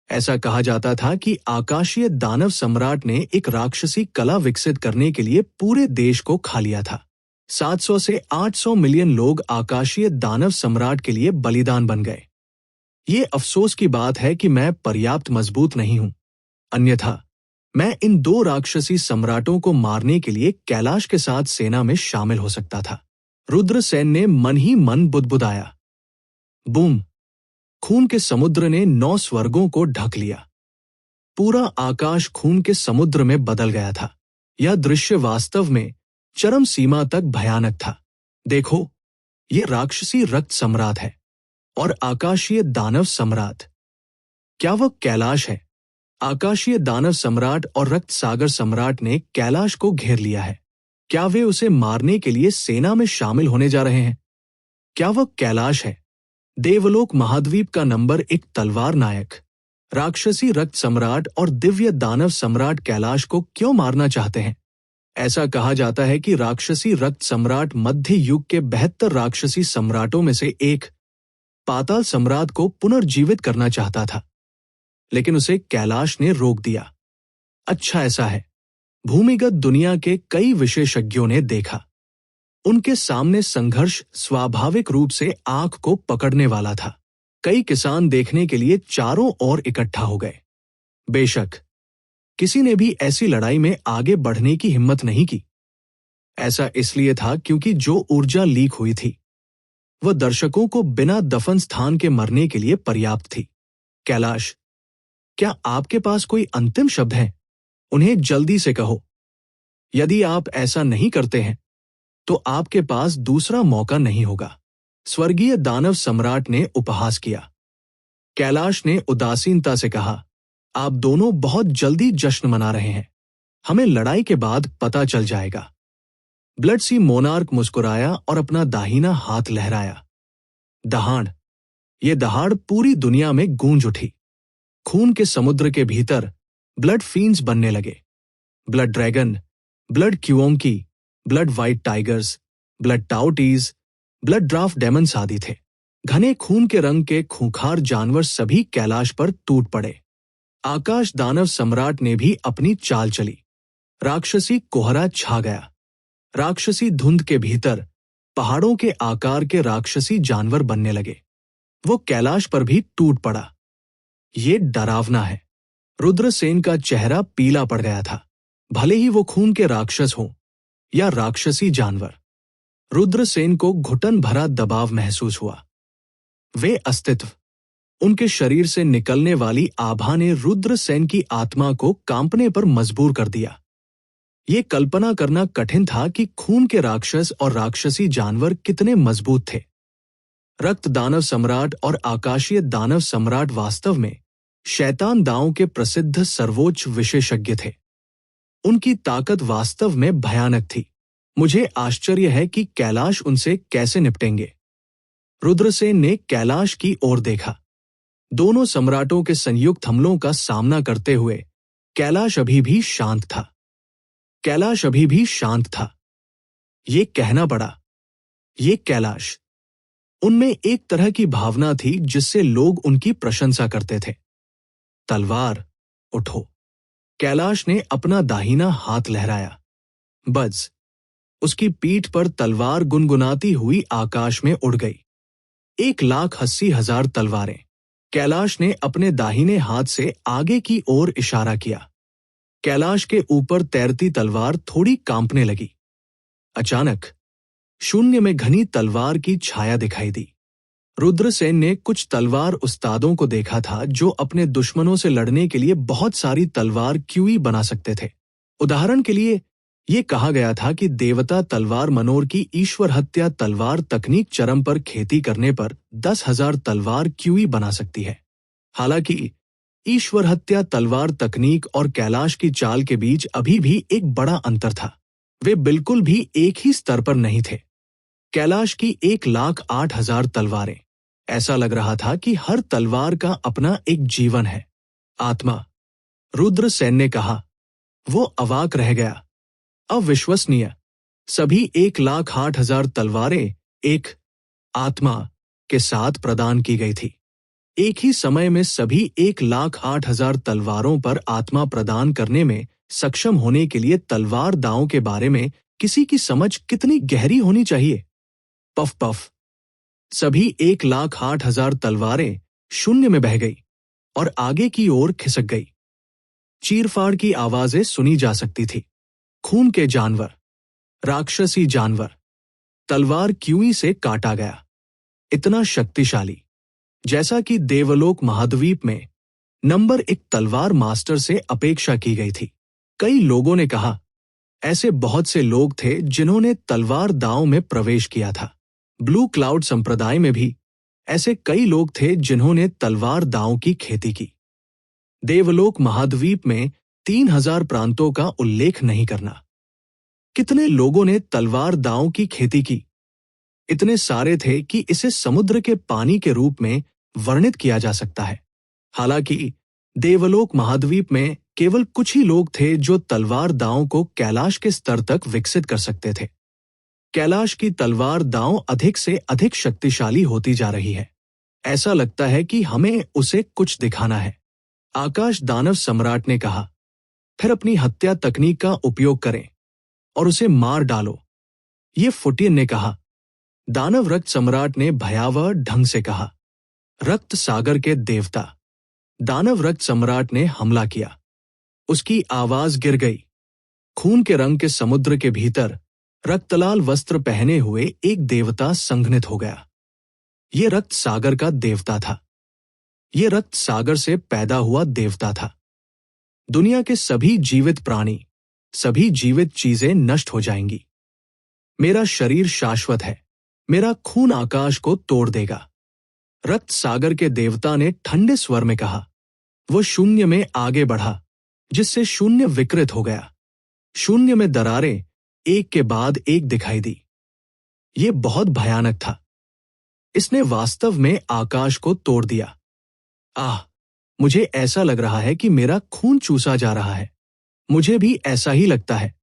ऐसा कहा जाता था कि आकाशीय दानव सम्राट ने एक राक्षसी कला विकसित करने के लिए पूरे देश को खा लिया था। 700 से 800 मिलियन लोग आकाशीय दानव सम्राट के लिए बलिदान बन गए। ये अफसोस की बात है कि मैं पर्याप्त मजबूत नहीं हूं, अन्यथा मैं इन 2 राक्षसी सम्राटों को मारने के लिए कैलाश के साथ सेना में शामिल हो सकता था। रुद्रसेन ने मन ही मन बुदबुदाया। बूम! खून के समुद्र ने 9 स्वर्गों को ढक लिया। पूरा आकाश खून के समुद्र में बदल गया था। यह दृश्य वास्तव में चरम सीमा तक भयानक था। देखो, ये राक्षसी रक्त सम्राट है और आकाशीय दानव सम्राट। क्या वह कैलाश है? आकाशीय दानव सम्राट और रक्त सागर सम्राट ने कैलाश को घेर लिया है। क्या वे उसे मारने के लिए सेना में शामिल होने जा रहे हैं? क्या वह कैलाश है? देवलोक महाद्वीप का नंबर 1 तलवार नायक, राक्षसी रक्त सम्राट और दिव्य दानव सम्राट कैलाश को क्यों मारना चाहते हैं? ऐसा कहा जाता है कि राक्षसी रक्त सम्राट मध्य युग के 72 राक्षसी सम्राटों में से एक पाताल सम्राट को पुनर्जीवित करना चाहता था, लेकिन उसे कैलाश ने रोक दिया। अच्छा ऐसा है। भूमिगत दुनिया के कई विशेषज्ञों ने देखा। उनके सामने संघर्ष स्वाभाविक रूप से आंख को पकड़ने वाला था। कई किसान देखने के लिए चारों ओर इकट्ठा हो गए। बेशक किसी ने भी ऐसी लड़ाई में आगे बढ़ने की हिम्मत नहीं की। ऐसा इसलिए था क्योंकि जो ऊर्जा लीक हुई थी वह दर्शकों को बिना दफन स्थान के मरने के लिए पर्याप्त थी। कैलाश, क्या आपके पास कोई अंतिम शब्द हैं? उन्हें जल्दी से कहो। यदि आप ऐसा नहीं करते हैं तो आपके पास दूसरा मौका नहीं होगा। स्वर्गीय दानव सम्राट ने उपहास किया। कैलाश ने उदासीनता से कहा, आप दोनों बहुत जल्दी जश्न मना रहे हैं। हमें लड़ाई के बाद पता चल जाएगा। ब्लडसी मोनार्क मुस्कुराया और अपना दाहिना हाथ लहराया। दहाड़। ये दहाड़ पूरी दुनिया में गूंज उठी। खून के समुद्र के भीतर ब्लड फीन्स बनने लगे। ब्लड ड्रैगन, ब्लड क्यूओंकी, ब्लड व्हाइट टाइगर्स, ब्लड टाउटीज, ब्लड ड्राफ्ट डेमन्स आदि थे। घने खून के रंग के खूंखार जानवर सभी कैलाश पर टूट पड़े। आकाश दानव सम्राट ने भी अपनी चाल चली। राक्षसी कोहरा छा गया। राक्षसी धुंध के भीतर पहाड़ों के आकार के राक्षसी जानवर बनने लगे। वो कैलाश पर भी टूट पड़ा। ये डरावना है। रुद्रसेन का चेहरा पीला पड़ गया था, भले ही वो खून के राक्षस हों या राक्षसी जानवर। रुद्रसेन को घुटन भरा दबाव महसूस हुआ। वे अस्तित्व, उनके शरीर से निकलने वाली आभा ने रुद्रसेन की आत्मा को कांपने पर मजबूर कर दिया। ये कल्पना करना कठिन था कि खून के राक्षस और राक्षसी जानवर कितने मजबूत थे। रक्त दानव सम्राट और आकाशीय दानव सम्राट वास्तव में शैतान दांव के प्रसिद्ध सर्वोच्च विशेषज्ञ थे। उनकी ताकत वास्तव में भयानक थी। मुझे आश्चर्य है कि कैलाश उनसे कैसे निपटेंगे। रुद्रसेन ने कैलाश की ओर देखा। दोनों सम्राटों के संयुक्त हमलों का सामना करते हुए कैलाश अभी भी शांत था। कैलाश अभी भी शांत था। ये कहना पड़ा, ये कैलाश। उनमें एक तरह की भावना थी जिससे लोग उनकी प्रशंसा करते थे। तलवार उठो। कैलाश ने अपना दाहिना हाथ लहराया। बज। उसकी पीठ पर तलवार गुनगुनाती हुई आकाश में उड़ गई। 1,80,000 तलवारें। कैलाश ने अपने दाहिने हाथ से आगे की ओर इशारा किया। कैलाश के ऊपर तैरती तलवार थोड़ी कांपने लगी। अचानक शून्य में घनी तलवार की छाया दिखाई दी। रुद्रसेन ने कुछ तलवार उस्तादों को देखा था जो अपने दुश्मनों से लड़ने के लिए बहुत सारी तलवार क्यूई बना सकते थे। उदाहरण के लिए ये कहा गया था कि देवता तलवार मनोर की ईश्वर हत्या तलवार तकनीक चरम पर खेती करने पर 10,000 तलवार क्यूई बना सकती है। हालांकि ईश्वर हत्या तलवार तकनीक और कैलाश की चाल के बीच अभी भी एक बड़ा अंतर था। वे बिल्कुल भी एक ही स्तर पर नहीं थे। कैलाश की 1,08,000 तलवारें। ऐसा लग रहा था कि हर तलवार का अपना एक जीवन है, आत्मा। रुद्रसेन ने कहा। वो अवाक रह गया। अविश्वसनीय। सभी 1,08,000 तलवारें एक आत्मा के साथ प्रदान की गई थी। एक ही समय में सभी 1,08,000 तलवारों पर आत्मा प्रदान करने में सक्षम होने के लिए तलवार दांव के बारे में किसी की समझ कितनी गहरी होनी चाहिए। Puff puff. सभी 1,08,000 तलवारें शून्य में बह गई और आगे की ओर खिसक गई। चीरफाड़ की आवाजें सुनी जा सकती थी। खून के जानवर, राक्षसी जानवर। तलवार क्यूई से काटा गया। इतना शक्तिशाली, जैसा कि देवलोक महाद्वीप में नंबर 1 तलवार मास्टर से अपेक्षा की गई थी। कई लोगों ने कहा, ऐसे बहुत से लोग थे जिन्होंने तलवार दांव में प्रवेश किया था। ब्लू क्लाउड संप्रदाय में भी ऐसे कई लोग थे जिन्होंने तलवार दांव की खेती की। देवलोक महाद्वीप में 3,000 प्रांतों का उल्लेख नहीं करना। कितने लोगों ने तलवार दांव की खेती की? इतने सारे थे कि इसे समुद्र के पानी के रूप में वर्णित किया जा सकता है। हालांकि देवलोक महाद्वीप में केवल कुछ ही लोग थे जो तलवार दांव को कैलाश के स्तर तक विकसित कर सकते थे। कैलाश की तलवार दांव अधिक से अधिक शक्तिशाली होती जा रही है। ऐसा लगता है कि हमें उसे कुछ दिखाना है। आकाश दानव सम्राट ने कहा। फिर अपनी हत्या तकनीक का उपयोग करें और उसे मार डालो, ये फुटियन ने कहा। दानव रक्त सम्राट ने भयावह ढंग से कहा। रक्त सागर के देवता। दानव रक्त सम्राट ने हमला किया। उसकी आवाज गिर गई। खून के रंग के समुद्र के भीतर रक्तलाल वस्त्र पहने हुए एक देवता संघनित हो गया। ये रक्त सागर का देवता था। ये रक्त सागर से पैदा हुआ देवता था। दुनिया के सभी जीवित प्राणी, सभी जीवित चीजें नष्ट हो जाएंगी। मेरा शरीर शाश्वत है, मेरा खून आकाश को तोड़ देगा। रक्त सागर के देवता ने ठंडे स्वर में कहा। वो शून्य में आगे बढ़ा, जिससे शून्य विकृत हो गया। शून्य में दरारें एक के बाद एक दिखाई दी। ये बहुत भयानक था। इसने वास्तव में आकाश को तोड़ दिया। आह, मुझे ऐसा लग रहा है कि मेरा खून चूसा जा रहा है। मुझे भी ऐसा ही लगता है।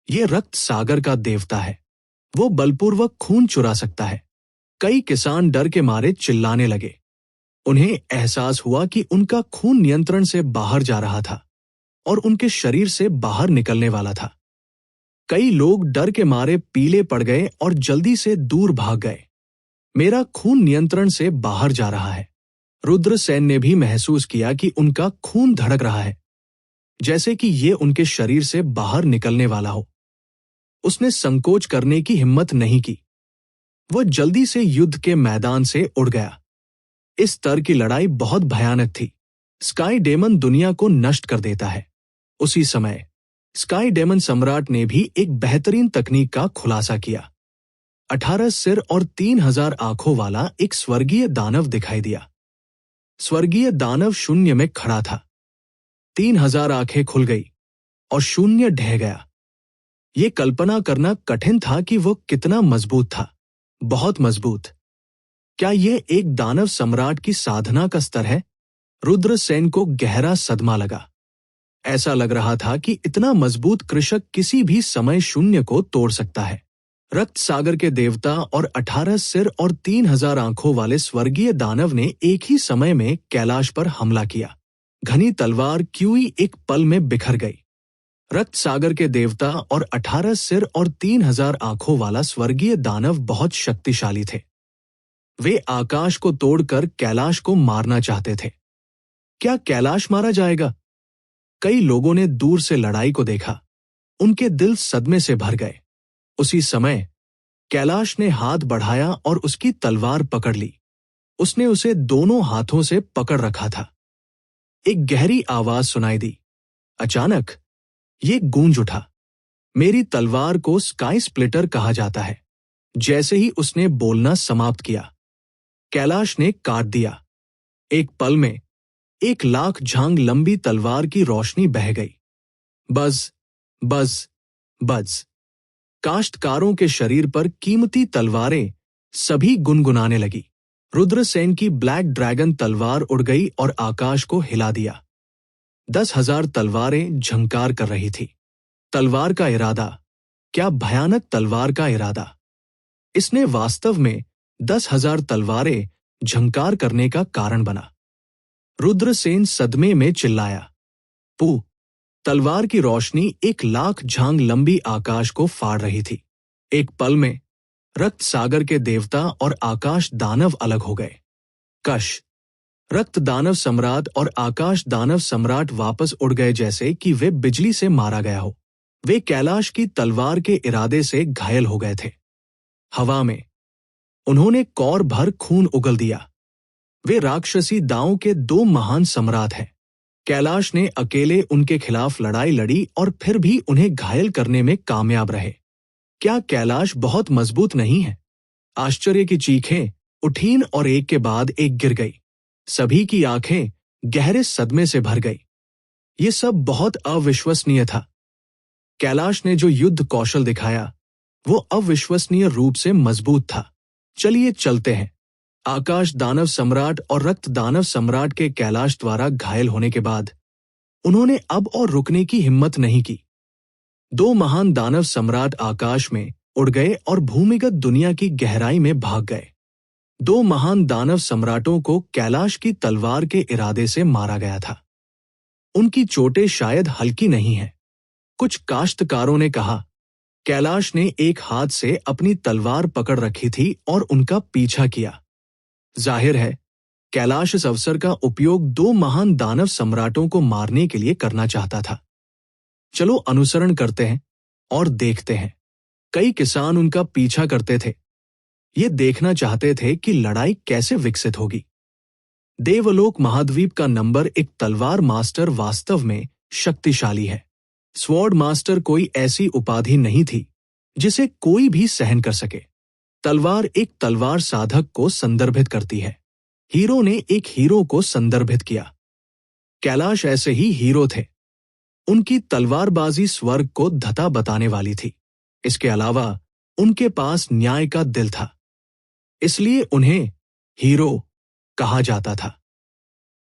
ये रक्त सागर का देवता है। वो बलपूर्वक खून चुरा सकता है। कई किसान डर के मारे चिल्लाने लगे। उन्हें एहसास हुआ कि उनका खून नियंत्रण से बाहर जा रहा था और उनके शरीर से बाहर निकलने वाला था। कई लोग डर के मारे पीले पड़ गए और जल्दी से दूर भाग गए। मेरा खून नियंत्रण से बाहर जा रहा है। रुद्रसेन ने भी महसूस किया कि उनका खून धड़क रहा है, जैसे कि ये उनके शरीर से बाहर निकलने वाला हो। उसने संकोच करने की हिम्मत नहीं की। वह जल्दी से युद्ध के मैदान से उड़ गया। इस स्तर की लड़ाई बहुत भयानक थी। स्काई डेमन दुनिया को नष्ट कर देता है। उसी समय स्काई डेमन सम्राट ने भी एक बेहतरीन तकनीक का खुलासा किया। 18 सिर और 3000 आंखों वाला एक स्वर्गीय दानव दिखाई दिया। स्वर्गीय दानव शून्य में खड़ा था। 3000 आंखें खुल गई और शून्य ढह गया। ये कल्पना करना कठिन था कि वो कितना मजबूत था। बहुत मजबूत। क्या यह एक दानव सम्राट की साधना का स्तर है? रुद्रसेन को गहरा सदमा लगा। ऐसा लग रहा था कि इतना मजबूत कृषक किसी भी समय शून्य को तोड़ सकता है। रक्त सागर के देवता और 18 सिर और 3000 आंखों वाले स्वर्गीय दानव ने एक ही समय में कैलाश पर हमला किया। घनी तलवार क्यूई एक पल में बिखर गई। रक्त सागर के देवता और 18 सिर और 3000 आंखों वाला स्वर्गीय दानव बहुत शक्तिशाली थे। वे आकाश को तोड़कर कैलाश को मारना चाहते थे। क्या कैलाश मारा जाएगा? कई लोगों ने दूर से लड़ाई को देखा। उनके दिल सदमे से भर गए। उसी समय कैलाश ने हाथ बढ़ाया और उसकी तलवार पकड़ ली। उसने उसे दोनों हाथों से पकड़ रखा था। एक गहरी आवाज सुनाई दी। अचानक ये गूंज उठा। मेरी तलवार को स्काई स्प्लिटर कहा जाता है। जैसे ही उसने बोलना समाप्त किया, कैलाश ने काट दिया। एक पल में 1,00,000 झांग लंबी तलवार की रोशनी बह गई। बज, बज, बज। काश्तकारों के शरीर पर कीमती तलवारें सभी गुनगुनाने लगी। रुद्रसेन की ब्लैक ड्रैगन तलवार उड़ गई और आकाश को हिला दिया। 10,000 तलवारें झंकार कर रही थी। तलवार का इरादा, क्या भयानक तलवार का इरादा! इसने वास्तव में 10,000 तलवारें झंकार करने का कारण बना। रुद्रसेन सदमे में चिल्लाया, पू! तलवार की रोशनी 1,00,000 झांग लंबी आकाश को फाड़ रही थी। एक पल में रक्त सागर के देवता और आकाश दानव अलग हो गए। कश! रक्त दानव सम्राट और आकाश दानव सम्राट वापस उड़ गए, जैसे कि वे बिजली से मारा गया हो। वे कैलाश की तलवार के इरादे से घायल हो गए थे। हवा में उन्होंने कौर भर खून उगल दिया। वे राक्षसी दांव के 2 महान सम्राट हैं। कैलाश ने अकेले उनके खिलाफ लड़ाई लड़ी और फिर भी उन्हें घायल करने में कामयाब रहे। क्या कैलाश बहुत मजबूत नहीं है? आश्चर्य की चीखें उठीं और एक के बाद एक गिर गई। सभी की आंखें गहरे सदमे से भर गई। ये सब बहुत अविश्वसनीय था। कैलाश ने जो युद्ध कौशल दिखाया, वो अविश्वसनीय रूप से मजबूत था। चलिए चलते हैं। आकाश दानव सम्राट और रक्त दानव सम्राट के कैलाश द्वारा घायल होने के बाद उन्होंने अब और रुकने की हिम्मत नहीं की। 2 महान दानव सम्राट आकाश में उड़ गए और भूमिगत दुनिया की गहराई में भाग गए। 2 महान दानव सम्राटों को कैलाश की तलवार के इरादे से मारा गया था। उनकी चोटें शायद हल्की नहीं हैं। कुछ काश्तकारों ने कहा। कैलाश ने एक हाथ से अपनी तलवार पकड़ रखी थी और उनका पीछा किया। जाहिर है, कैलाश इस अवसर का उपयोग 2 महान दानव सम्राटों को मारने के लिए करना चाहता था। चलो अनुसरण करते हैं और देखते हैं। कई किसान उनका पीछा करते थे। ये देखना चाहते थे कि लड़ाई कैसे विकसित होगी। देवलोक महाद्वीप का नंबर एक तलवार मास्टर वास्तव में शक्तिशाली है। स्वॉर्ड मास्टर कोई ऐसी उपाधि नहीं थी जिसे कोई भी सहन कर सके। तलवार एक तलवार साधक को संदर्भित करती है। हीरो ने एक हीरो को संदर्भित किया। कैलाश ऐसे ही हीरो थे। उनकी तलवारबाजी स्वर्ग को धता बताने वाली थी। इसके अलावा उनके पास न्याय का दिल था, इसलिए उन्हें हीरो कहा जाता था।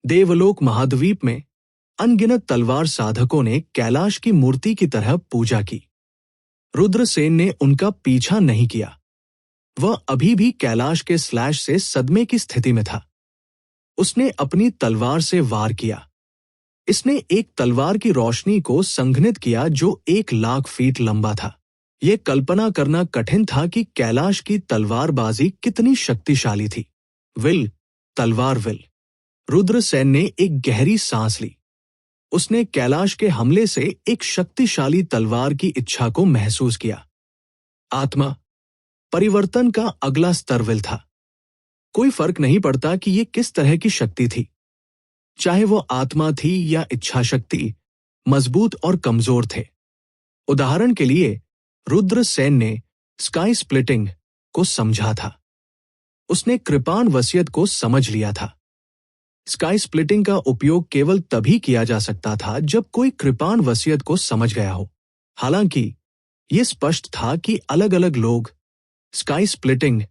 देवलोक महाद्वीप में अनगिनत तलवार साधकों ने कैलाश की मूर्ति की तरह पूजा की। रुद्रसेन ने उनका पीछा नहीं किया। वह अभी भी कैलाश के स्लैश से सदमे की स्थिति में था। उसने अपनी तलवार से वार किया। इसने एक तलवार की रोशनी को संघनित किया जो 1,00,000 फीट लंबा था। यह कल्पना करना कठिन था कि कैलाश की तलवारबाजी कितनी शक्तिशाली थी। विल, तलवार विल। रुद्रसेन ने एक गहरी सांस ली। उसने कैलाश के हमले से एक शक्तिशाली तलवार की इच्छा को महसूस किया। आत्मा, परिवर्तन का अगला स्तर विल था। कोई फर्क नहीं पड़ता कि यह किस तरह की शक्ति थी, चाहे वो आत्मा थी या इच्छा शक्ति, मजबूत और कमजोर थे। उदाहरण के लिए रुद्रसेन ने स्काई स्प्लिटिंग को समझा था। उसने कृपाण वसीयत को समझ लिया था। स्काई स्प्लिटिंग का उपयोग केवल तभी किया जा सकता था जब कोई कृपाण वसीयत को समझ गया हो। हालांकि यह स्पष्ट था कि अलग अलग लोग स्काई स्प्लिटिंग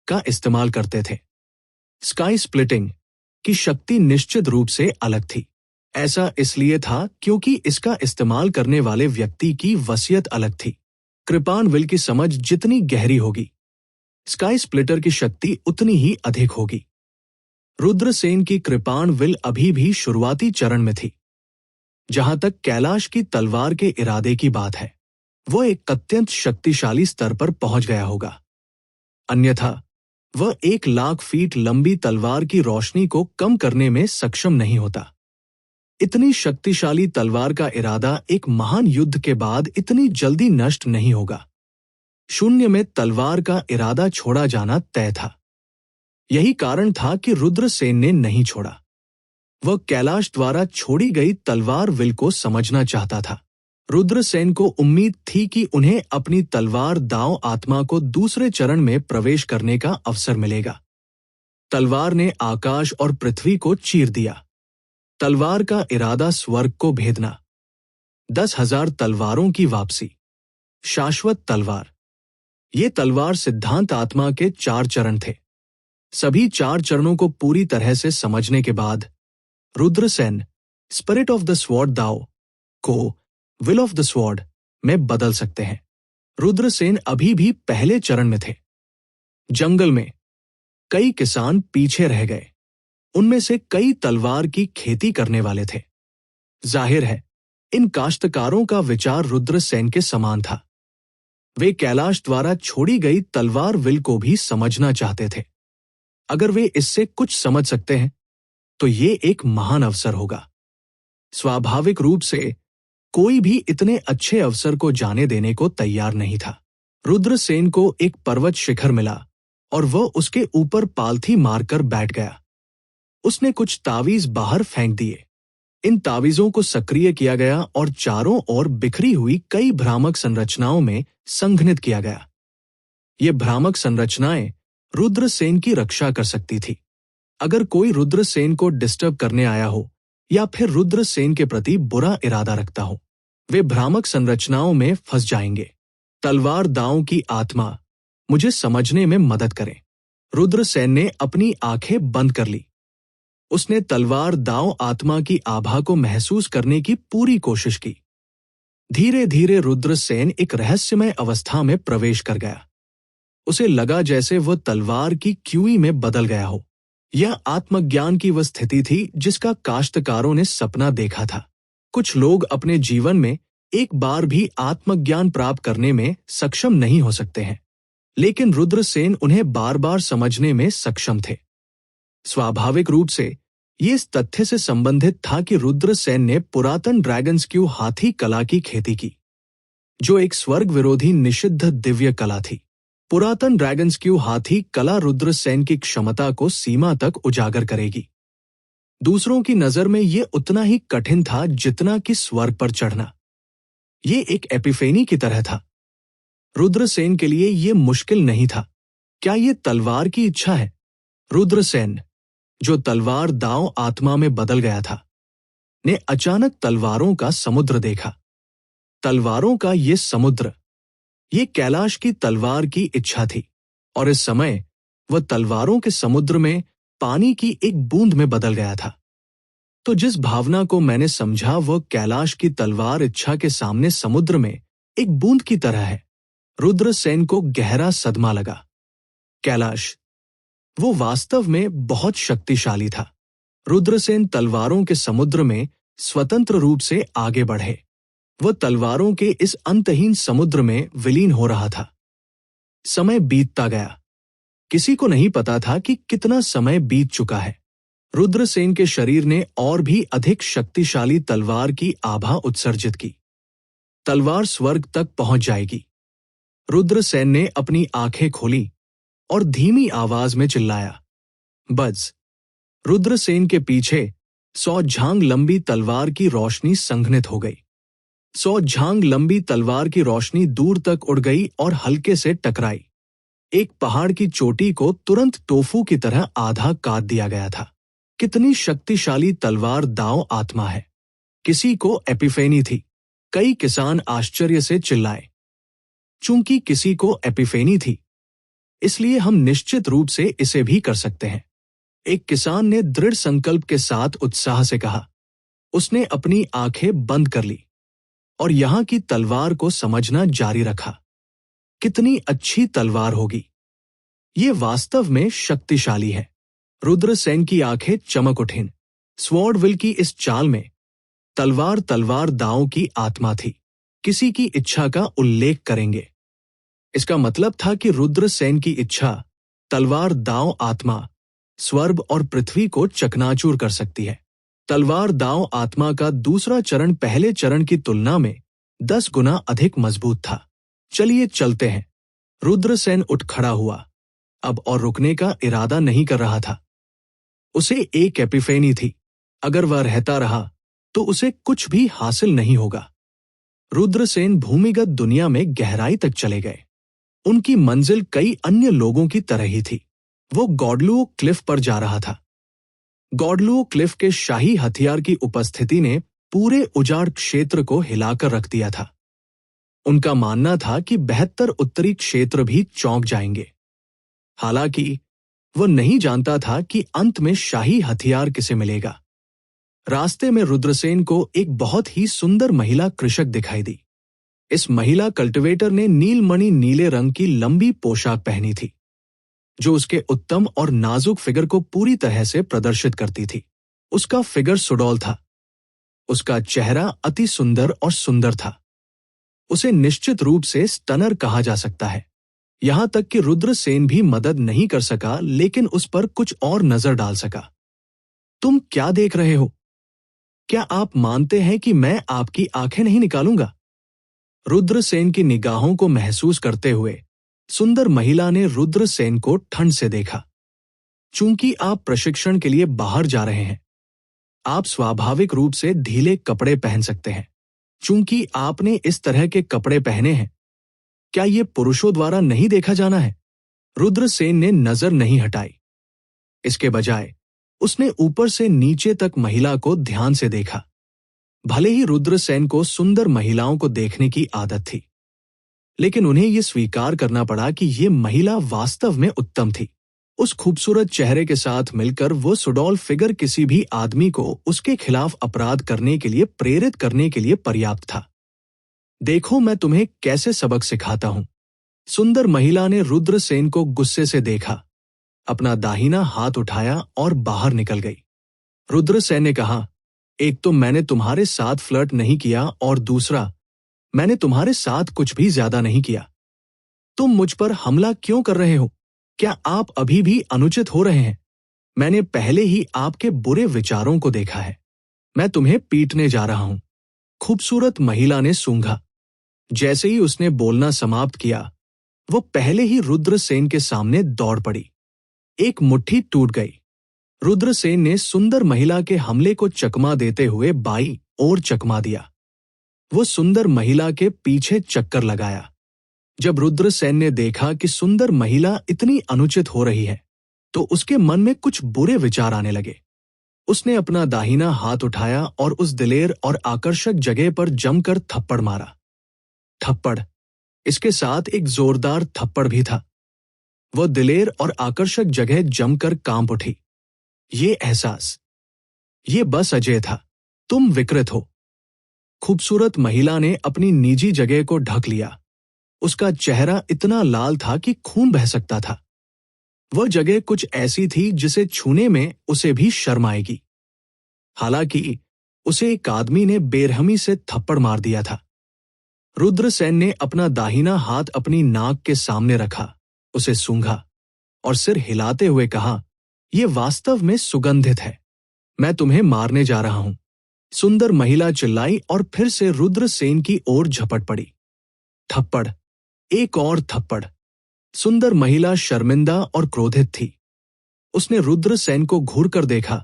का इस्तेमाल करते थे। स्काई स्प्लिटिंग की शक्ति निश्चित रूप से अलग थी। ऐसा इसलिए था क्योंकि इसका इस्तेमाल करने वाले व्यक्ति की वसीयत अलग थी। कृपाण विल की समझ जितनी गहरी होगी, स्काई स्प्लिटर की शक्ति उतनी ही अधिक होगी। रुद्रसेन की कृपाण विल अभी भी शुरुआती चरण में थी। जहां तक कैलाश की तलवार के इरादे की बात है, वह एक अत्यंत शक्तिशाली स्तर पर पहुंच गया होगा। अन्यथा वह 1,00,000 फीट लंबी तलवार की रोशनी को कम करने में सक्षम नहीं होता। इतनी शक्तिशाली तलवार का इरादा एक महान युद्ध के बाद इतनी जल्दी नष्ट नहीं होगा। शून्य में तलवार का इरादा छोड़ा जाना तय था। यही कारण था कि रुद्रसेन ने नहीं छोड़ा। वह कैलाश द्वारा छोड़ी गई तलवार विल को समझना चाहता था। रुद्रसेन को उम्मीद थी कि उन्हें अपनी तलवार दांव आत्मा को दूसरे चरण में प्रवेश करने का अवसर मिलेगा। तलवार ने आकाश और पृथ्वी को चीर दिया। तलवार का इरादा स्वर्ग को भेदना। 10,000 तलवारों की वापसी। शाश्वत तलवार। ये तलवार सिद्धांत आत्मा के 4 चरण थे। सभी 4 चरणों को पूरी तरह से समझने के बाद Rudrasen spirit of the sword dao को विल ऑफ द स्वॉर्ड में बदल सकते हैं। रुद्रसेन अभी भी पहले चरण में थे। जंगल में कई किसान पीछे रह गए। उनमें से कई तलवार की खेती करने वाले थे। जाहिर है, इन काश्तकारों का विचार रुद्रसेन के समान था। वे कैलाश द्वारा छोड़ी गई तलवार विल को भी समझना चाहते थे। अगर वे इससे कुछ समझ सकते हैं तो ये एक महान अवसर होगा। स्वाभाविक रूप से कोई भी इतने अच्छे अवसर को जाने देने को तैयार नहीं था। रुद्रसेन को एक पर्वत शिखर मिला और वह उसके ऊपर पालथी मारकर बैठ गया। उसने कुछ तावीज बाहर फेंक दिए। इन तावीजों को सक्रिय किया गया और चारों ओर बिखरी हुई कई भ्रामक संरचनाओं में संघनित किया गया। ये भ्रामक संरचनाएं रुद्रसेन की रक्षा कर सकती थी। अगर कोई रुद्रसेन को डिस्टर्ब करने आया हो या फिर रुद्रसेन के प्रति बुरा इरादा रखता हो, वे भ्रामक संरचनाओं में फंस जाएंगे। तलवार दांव की आत्मा, मुझे समझने में मदद करें। रुद्रसेन ने अपनी आंखें बंद कर ली। उसने तलवार दांव आत्मा की आभा को महसूस करने की पूरी कोशिश की। धीरे धीरे रुद्रसेन एक रहस्यमय अवस्था में प्रवेश कर गया। उसे लगा जैसे वह तलवार की क्यूई में बदल गया हो। यह आत्मज्ञान की वह स्थिति थी जिसका काश्तकारों ने सपना देखा था। कुछ लोग अपने जीवन में एक बार भी आत्मज्ञान प्राप्त करने में सक्षम नहीं हो सकते हैं, लेकिन रुद्रसेन उन्हें बार बार समझने में सक्षम थे। स्वाभाविक रूप से ये इस तथ्य से संबंधित था कि रुद्रसेन ने पुरातन ड्रैगन्स्क्यू हाथी कला की खेती की, जो एक स्वर्ग विरोधी निषिद्ध दिव्य कला थी। पुरातन ड्रैगन्स्क्यू हाथी कला रुद्रसेन की क्षमता को सीमा तक उजागर करेगी। दूसरों की नजर में ये उतना ही कठिन था जितना कि स्वर्ग पर चढ़ना। ये एक एपिफेनी की तरह था। रुद्रसेन के लिए ये मुश्किल नहीं था। क्या ये तलवार की इच्छा है? रुद्रसेन, जो तलवार दांव आत्मा में बदल गया था, ने अचानक तलवारों का समुद्र देखा। तलवारों का ये समुद्र, ये कैलाश की तलवार की इच्छा थी, और इस समय वह तलवारों के समुद्र में पानी की एक बूंद में बदल गया था। तो जिस भावना को मैंने समझा वह कैलाश की तलवार इच्छा के सामने समुद्र में एक बूंद की तरह है। रुद्रसेन को गहरा सदमा लगा। कैलाश, वो वास्तव में बहुत शक्तिशाली था। रुद्रसेन तलवारों के समुद्र में स्वतंत्र रूप से आगे बढ़े। वह तलवारों के इस अंतहीन समुद्र में विलीन हो रहा था। समय बीतता गया। किसी को नहीं पता था कि कितना समय बीत चुका है। रुद्रसेन के शरीर ने और भी अधिक शक्तिशाली तलवार की आभा उत्सर्जित की। तलवार स्वर्ग तक पहुंच जाएगी। रुद्रसेन ने अपनी आंखें खोली और धीमी आवाज में चिल्लाया, बस। रुद्रसेन के पीछे 100 झांग लंबी तलवार की रोशनी संघनित हो गई। 100 झांग लंबी तलवार की रोशनी दूर तक उड़ गई और हल्के से टकराई। एक पहाड़ की चोटी को तुरंत टोफू की तरह आधा काट दिया गया था। कितनी शक्तिशाली तलवार दांव आत्मा है। किसी को एपिफेनी थी। कई किसान आश्चर्य से चिल्लाए। चूंकि किसी को एपिफेनी थी, इसलिए हम निश्चित रूप से इसे भी कर सकते हैं। एक किसान ने दृढ़ संकल्प के साथ उत्साह से कहा। उसने अपनी आंखें बंद कर ली और यहां की तलवार को समझना जारी रखा। कितनी अच्छी तलवार होगी। ये वास्तव में शक्तिशाली है। रुद्रसेन की आंखें चमक उठीं। स्वॉर्डविल की इस चाल में तलवार दांव की आत्मा थी। किसी की इच्छा का उल्लेख करेंगे। इसका मतलब था कि रुद्रसेन की इच्छा तलवार दांव आत्मा स्वर्ग और पृथ्वी को चकनाचूर कर सकती है। तलवार दांव आत्मा का दूसरा चरण पहले चरण की तुलना में 10 गुना अधिक मजबूत था। चलिए चलते हैं। रुद्रसेन उठ खड़ा हुआ। अब और रुकने का इरादा नहीं कर रहा था। उसे एक एपिफेनी थी। अगर वह रहता रहा तो उसे कुछ भी हासिल नहीं होगा। रुद्रसेन भूमिगत दुनिया में गहराई तक चले गए। उनकी मंजिल कई अन्य लोगों की तरह ही थी। वो गॉडलुओ क्लिफ पर जा रहा था। गॉडलुओ क्लिफ के शाही हथियार की उपस्थिति ने पूरे उजाड़ क्षेत्र को हिलाकर रख दिया था। उनका मानना था कि 72 उत्तरी क्षेत्र भी चौंक जाएंगे। हालांकि वह नहीं जानता था कि अंत में शाही हथियार किसे मिलेगा। रास्ते में रुद्रसेन को एक बहुत ही सुंदर महिला कृषक दिखाई दी। इस महिला कल्टीवेटर ने नीलमणि नीले रंग की लंबी पोशाक पहनी थी, जो उसके उत्तम और नाजुक फिगर को पूरी तरह से प्रदर्शित करती थी। उसका फिगर सुडौल था। उसका चेहरा अति सुंदर और सुंदर था। उसे निश्चित रूप से स्टनर कहा जा सकता है। यहां तक कि रुद्रसेन भी मदद नहीं कर सका, लेकिन उस पर कुछ और नजर डाल सका। तुम क्या देख रहे हो? क्या आप मानते हैं कि मैं आपकी आंखें नहीं निकालूंगा? रुद्रसेन की निगाहों को महसूस करते हुए सुंदर महिला ने रुद्रसेन को ठंड से देखा। चूंकि आप प्रशिक्षण के लिए बाहर जा रहे हैं, आप स्वाभाविक रूप से ढीले कपड़े पहन सकते हैं। चूंकि आपने इस तरह के कपड़े पहने हैं, क्या ये पुरुषों द्वारा नहीं देखा जाना है? रुद्रसेन ने नजर नहीं हटाई। इसके बजाय उसने ऊपर से नीचे तक महिला को ध्यान से देखा। भले ही रुद्रसेन को सुंदर महिलाओं को देखने की आदत थी, लेकिन उन्हें यह स्वीकार करना पड़ा कि ये महिला वास्तव में उत्तम थी। उस खूबसूरत चेहरे के साथ मिलकर वो सुडौल फिगर किसी भी आदमी को उसके खिलाफ अपराध करने के लिए प्रेरित करने के लिए पर्याप्त था। देखो मैं तुम्हें कैसे सबक सिखाता हूं। सुंदर महिला ने रुद्रसेन को गुस्से से देखा, अपना दाहिना हाथ उठाया और बाहर निकल गई। रुद्रसेन ने कहा, एक तो मैंने तुम्हारे साथ फ्लर्ट नहीं किया और दूसरा, मैंने तुम्हारे साथ कुछ भी ज्यादा नहीं किया। तुम मुझ पर हमला क्यों कर रहे हो? क्या आप अभी भी अनुचित हो रहे हैं? मैंने पहले ही आपके बुरे विचारों को देखा है। मैं तुम्हें पीटने जा रहा हूं। खूबसूरत महिला ने सूंघा। जैसे ही उसने बोलना समाप्त किया, वो पहले ही रुद्रसेन के सामने दौड़ पड़ी। एक मुट्ठी टूट गई। रुद्रसेन ने सुंदर महिला के हमले को चकमा देते हुए बाईं ओर चकमा दिया। वो सुंदर महिला के पीछे चक्कर लगाया। जब रुद्रसेन ने देखा कि सुंदर महिला इतनी अनुचित हो रही है, तो उसके मन में कुछ बुरे विचार आने लगे। उसने अपना दाहिना हाथ उठाया और उस दिलेर और आकर्षक जगह पर जमकर थप्पड़ मारा। थप्पड़, इसके साथ एक जोरदार थप्पड़ भी था। वह दिलेर और आकर्षक जगह जमकर कांप उठी। ये एहसास, ये बस अजय था, तुम विकृत हो। खूबसूरत महिला ने अपनी निजी जगह को ढक लिया। उसका चेहरा इतना लाल था कि खून बह सकता था। वह जगह कुछ ऐसी थी जिसे छूने में उसे भी शर्म आएगी। हालांकि उसे एक आदमी ने बेरहमी से थप्पड़ मार दिया था। रुद्रसेन ने अपना दाहिना हाथ अपनी नाक के सामने रखा, उसे सूंघा और सिर हिलाते हुए कहा, यह वास्तव में सुगंधित है। मैं तुम्हें मारने जा रहा हूं। सुंदर महिला चिल्लाई और फिर से रुद्रसेन की ओर झपट पड़ी। थप्पड़, एक और थप्पड़। सुंदर महिला शर्मिंदा और क्रोधित थी। उसने रुद्रसेन को घूरकर देखा,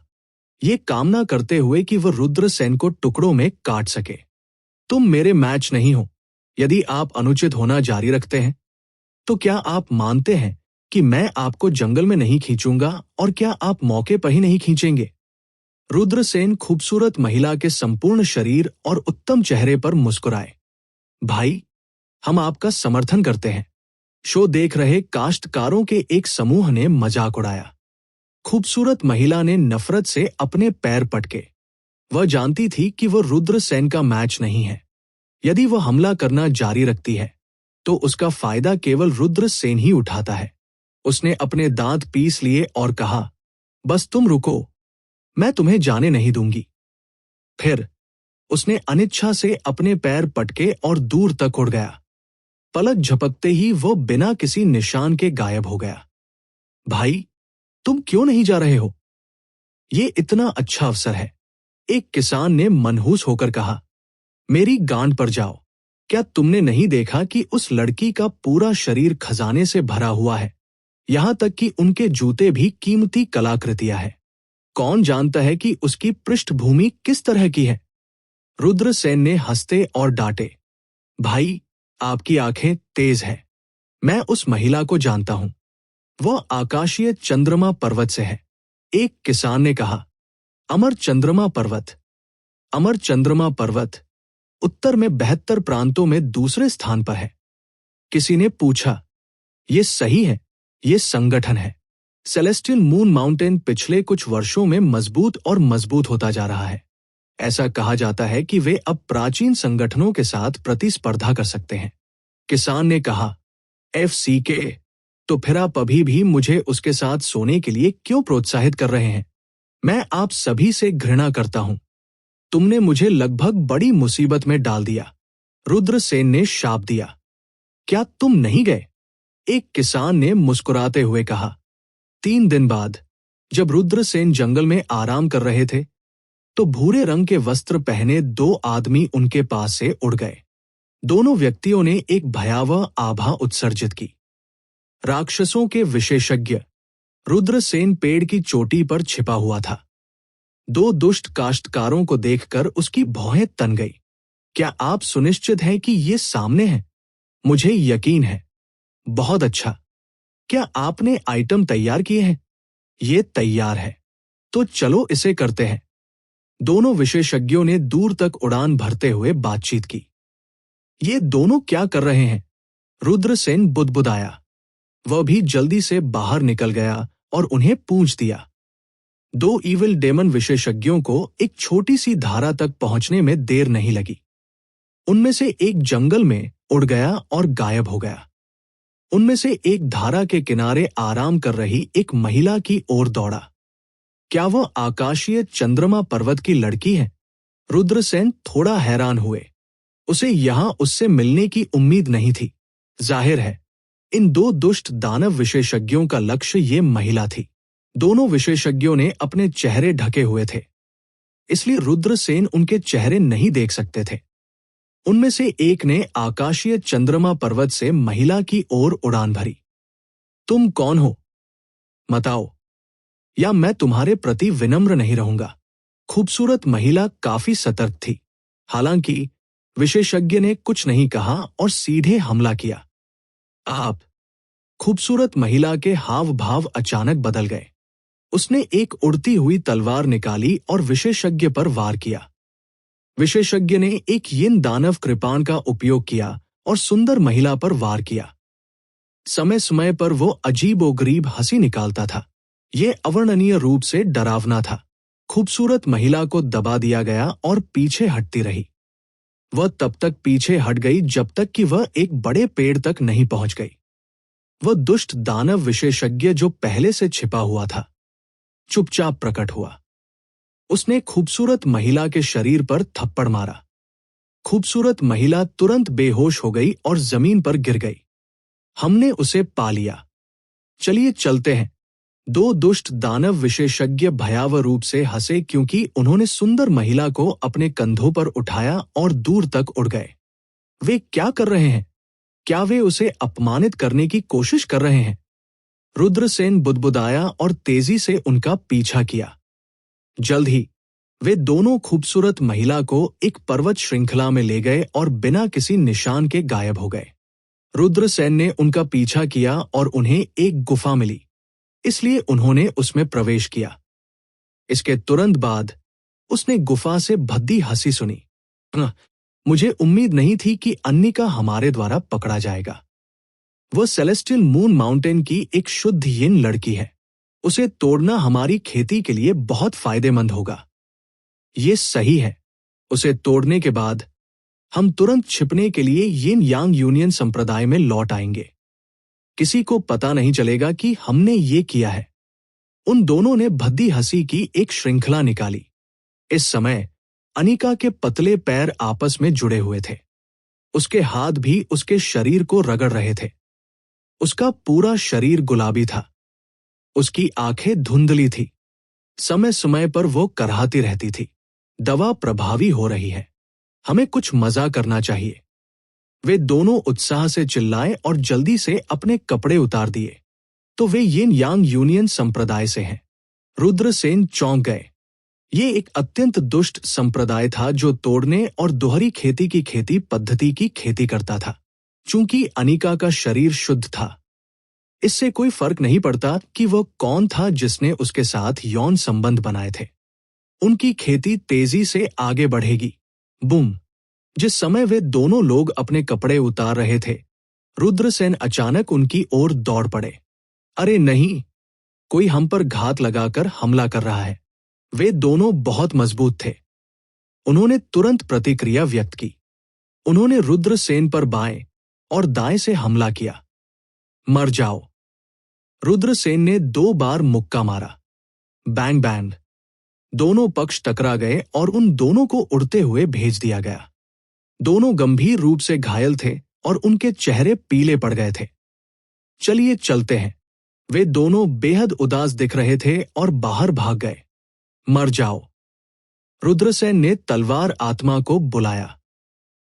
ये कामना करते हुए कि वह रुद्रसेन को टुकड़ों में काट सके। तुम मेरे मैच नहीं हो। यदि आप अनुचित होना जारी रखते हैं, तो क्या आप मानते हैं कि मैं आपको जंगल में नहीं खींचूंगा, और क्या आप मौके पर ही नहीं खींचेंगे? रुद्रसेन खूबसूरत महिला के संपूर्ण शरीर और उत्तम चेहरे पर मुस्कुराए। भाई, हम आपका समर्थन करते हैं। शो देख रहे काश्तकारों के एक समूह ने मजाक उड़ाया। खूबसूरत महिला ने नफरत से अपने पैर पटके। वह जानती थी कि वह रुद्रसेन का मैच नहीं है। यदि वह हमला करना जारी रखती है, तो उसका फायदा केवल रुद्रसेन ही उठाता है। उसने अपने दांत पीस लिए और कहा, बस तुम रुको, मैं तुम्हें जाने नहीं दूंगी। फिर उसने अनिच्छा से अपने पैर पटके और दूर तक उड़ गया। पलक झपकते ही वो बिना किसी निशान के गायब हो गया। भाई, तुम क्यों नहीं जा रहे हो? ये इतना अच्छा अवसर है। एक किसान ने मनहूस होकर कहा, मेरी गांड पर जाओ। क्या तुमने नहीं देखा कि उस लड़की का पूरा शरीर खजाने से भरा हुआ है? यहां तक कि उनके जूते भी कीमती कलाकृतियां हैं। कौन जानता है कि उसकी पृष्ठभूमि किस तरह की है? रुद्रसेन ने हंसते और डांटे, भाई, आपकी आंखें तेज हैं। मैं उस महिला को जानता हूं। वह आकाशीय चंद्रमा पर्वत से है। एक किसान ने कहा, अमर चंद्रमा पर्वत। अमर चंद्रमा पर्वत उत्तर में 72 प्रांतों में दूसरे स्थान पर है। किसी ने पूछा, ये सही है? ये संगठन है। सेलेस्टियल मून माउंटेन पिछले कुछ वर्षों में मजबूत और मजबूत होता जा रहा है। ऐसा कहा जाता है कि वे अब प्राचीन संगठनों के साथ प्रतिस्पर्धा कर सकते हैं। किसान ने कहा, FCK, तो फिर आप अभी भी मुझे उसके साथ सोने के लिए क्यों प्रोत्साहित कर रहे हैं? मैं आप सभी से घृणा करता हूं। तुमने मुझे लगभग बड़ी मुसीबत में डाल दिया। रुद्रसेन ने शाप दिया। क्या तुम नहीं गए? एक किसान ने मुस्कुराते हुए कहा। 3 दिन बाद, जब रुद्रसेन जंगल में आराम कर रहे थे, तो भूरे रंग के वस्त्र पहने 2 आदमी उनके पास से उड़ गए। दोनों व्यक्तियों ने एक भयावह आभा उत्सर्जित की। राक्षसों के विशेषज्ञ। रुद्रसेन पेड़ की चोटी पर छिपा हुआ था। 2 दुष्ट काश्तकारों को देखकर उसकी भौहें तन गई। क्या आप सुनिश्चित हैं कि ये सामने है? मुझे यकीन है। बहुत अच्छा। क्या आपने आइटम तैयार किए हैं? ये तैयार है। तो चलो इसे करते हैं। दोनों विशेषज्ञों ने दूर तक उड़ान भरते हुए बातचीत की। ये दोनों क्या कर रहे हैं? रुद्रसेन बुदबुदाया। वह भी जल्दी से बाहर निकल गया और उन्हें पूछ दिया। 2 इविल डेमन विशेषज्ञों को एक छोटी सी धारा तक पहुंचने में देर नहीं लगी। उनमें से एक जंगल में उड़ गया और गायब हो गया। उनमें से एक धारा के किनारे आराम कर रही एक महिला की ओर दौड़ा। क्या वह आकाशीय चंद्रमा पर्वत की लड़की है? रुद्रसेन थोड़ा हैरान हुए। उसे यहां उससे मिलने की उम्मीद नहीं थी। जाहिर है, इन 2 दुष्ट दानव विशेषज्ञों का लक्ष्य ये महिला थी। दोनों विशेषज्ञों ने अपने चेहरे ढके हुए थे, इसलिए रुद्रसेन उनके चेहरे नहीं देख सकते थे। उनमें से एक ने आकाशीय चंद्रमा पर्वत से महिला की ओर उड़ान भरी। तुम कौन हो? बताओ। या मैं तुम्हारे प्रति विनम्र नहीं रहूंगा। खूबसूरत महिला काफी सतर्क थी। हालांकि विशेषज्ञ ने कुछ नहीं कहा और सीधे हमला किया। आप। खूबसूरत महिला के हाव भाव अचानक बदल गए। उसने एक उड़ती हुई तलवार निकाली और विशेषज्ञ पर वार किया। विशेषज्ञ ने एक यिन दानव कृपाण का उपयोग किया और सुंदर महिला पर वार किया। समय समय पर वो अजीबोगरीब हंसी निकालता था। ये अवर्णनीय रूप से डरावना था। खूबसूरत महिला को दबा दिया गया और पीछे हटती रही। वह तब तक पीछे हट गई जब तक कि वह एक बड़े पेड़ तक नहीं पहुंच गई। वह दुष्ट दानव विशेषज्ञ जो पहले से छिपा हुआ था, चुपचाप प्रकट हुआ। उसने खूबसूरत महिला के शरीर पर थप्पड़ मारा। खूबसूरत महिला तुरंत बेहोश हो गई और जमीन पर गिर गई। हमने उसे पा लिया। चलिए चलते हैं। दो दुष्ट दानव विशेषज्ञ भयावह रूप से हंसे क्योंकि उन्होंने सुंदर महिला को अपने कंधों पर उठाया और दूर तक उड़ गए। वे क्या कर रहे हैं? क्या वे उसे अपमानित करने की कोशिश कर रहे हैं? रुद्रसेन बुदबुदाया और तेजी से उनका पीछा किया। जल्द ही वे दोनों खूबसूरत महिला को एक पर्वत श्रृंखला में ले गए और बिना किसी निशान के गायब हो गए। रुद्रसेन ने उनका पीछा किया और उन्हें एक गुफा मिली, इसलिए उन्होंने उसमें प्रवेश किया। इसके तुरंत बाद उसने गुफा से भद्दी हंसी सुनी। मुझे उम्मीद नहीं थी कि अन्निका हमारे द्वारा पकड़ा जाएगा। वह सेलेस्टियल मून माउंटेन की एक शुद्ध यिन लड़की है। उसे तोड़ना हमारी खेती के लिए बहुत फायदेमंद होगा। ये सही है। उसे तोड़ने के बाद हम तुरंत छिपने के लिए यिन यांग यूनियन संप्रदाय में लौट आएंगे। किसी को पता नहीं चलेगा कि हमने ये किया है। उन दोनों ने भद्दी हंसी की एक श्रृंखला निकाली। इस समय अनिका के पतले पैर आपस में जुड़े हुए थे। उसके हाथ भी उसके शरीर को रगड़ रहे थे। उसका पूरा शरीर गुलाबी था। उसकी आंखें धुंधली थी। समय समय पर वो करहाती रहती थी। दवा प्रभावी हो रही है। हमें कुछ मजा करना चाहिए। वे दोनों उत्साह से चिल्लाए और जल्दी से अपने कपड़े उतार दिए। तो वे यिन यांग यूनियन संप्रदाय से हैं। रुद्रसेन चौंक गए। ये एक अत्यंत दुष्ट संप्रदाय था जो तोड़ने और दोहरी खेती की खेती पद्धति की खेती करता था। चूंकि अनिका का शरीर शुद्ध था, इससे कोई फर्क नहीं पड़ता कि वह कौन था जिसने उसके साथ यौन संबंध बनाए थे। उनकी खेती तेजी से आगे बढ़ेगी। बूम! जिस समय वे दोनों लोग अपने कपड़े उतार रहे थे, रुद्रसेन अचानक उनकी ओर दौड़ पड़े। अरे नहीं! कोई हम पर घात लगाकर हमला कर रहा है। वे दोनों बहुत मजबूत थे। उन्होंने तुरंत प्रतिक्रिया व्यक्त की। उन्होंने रुद्रसेन पर बाएं और दाएं से हमला किया। मर जाओ! रुद्रसेन ने 2 बार मुक्का मारा। Bang bang! दोनों पक्ष टकरा गए और उन दोनों को उड़ते हुए भेज दिया गया। दोनों गंभीर रूप से घायल थे और उनके चेहरे पीले पड़ गए थे। चलिए चलते हैं। वे दोनों बेहद उदास दिख रहे थे और बाहर भाग गए। मर जाओ! रुद्रसेन ने तलवार आत्मा को बुलाया।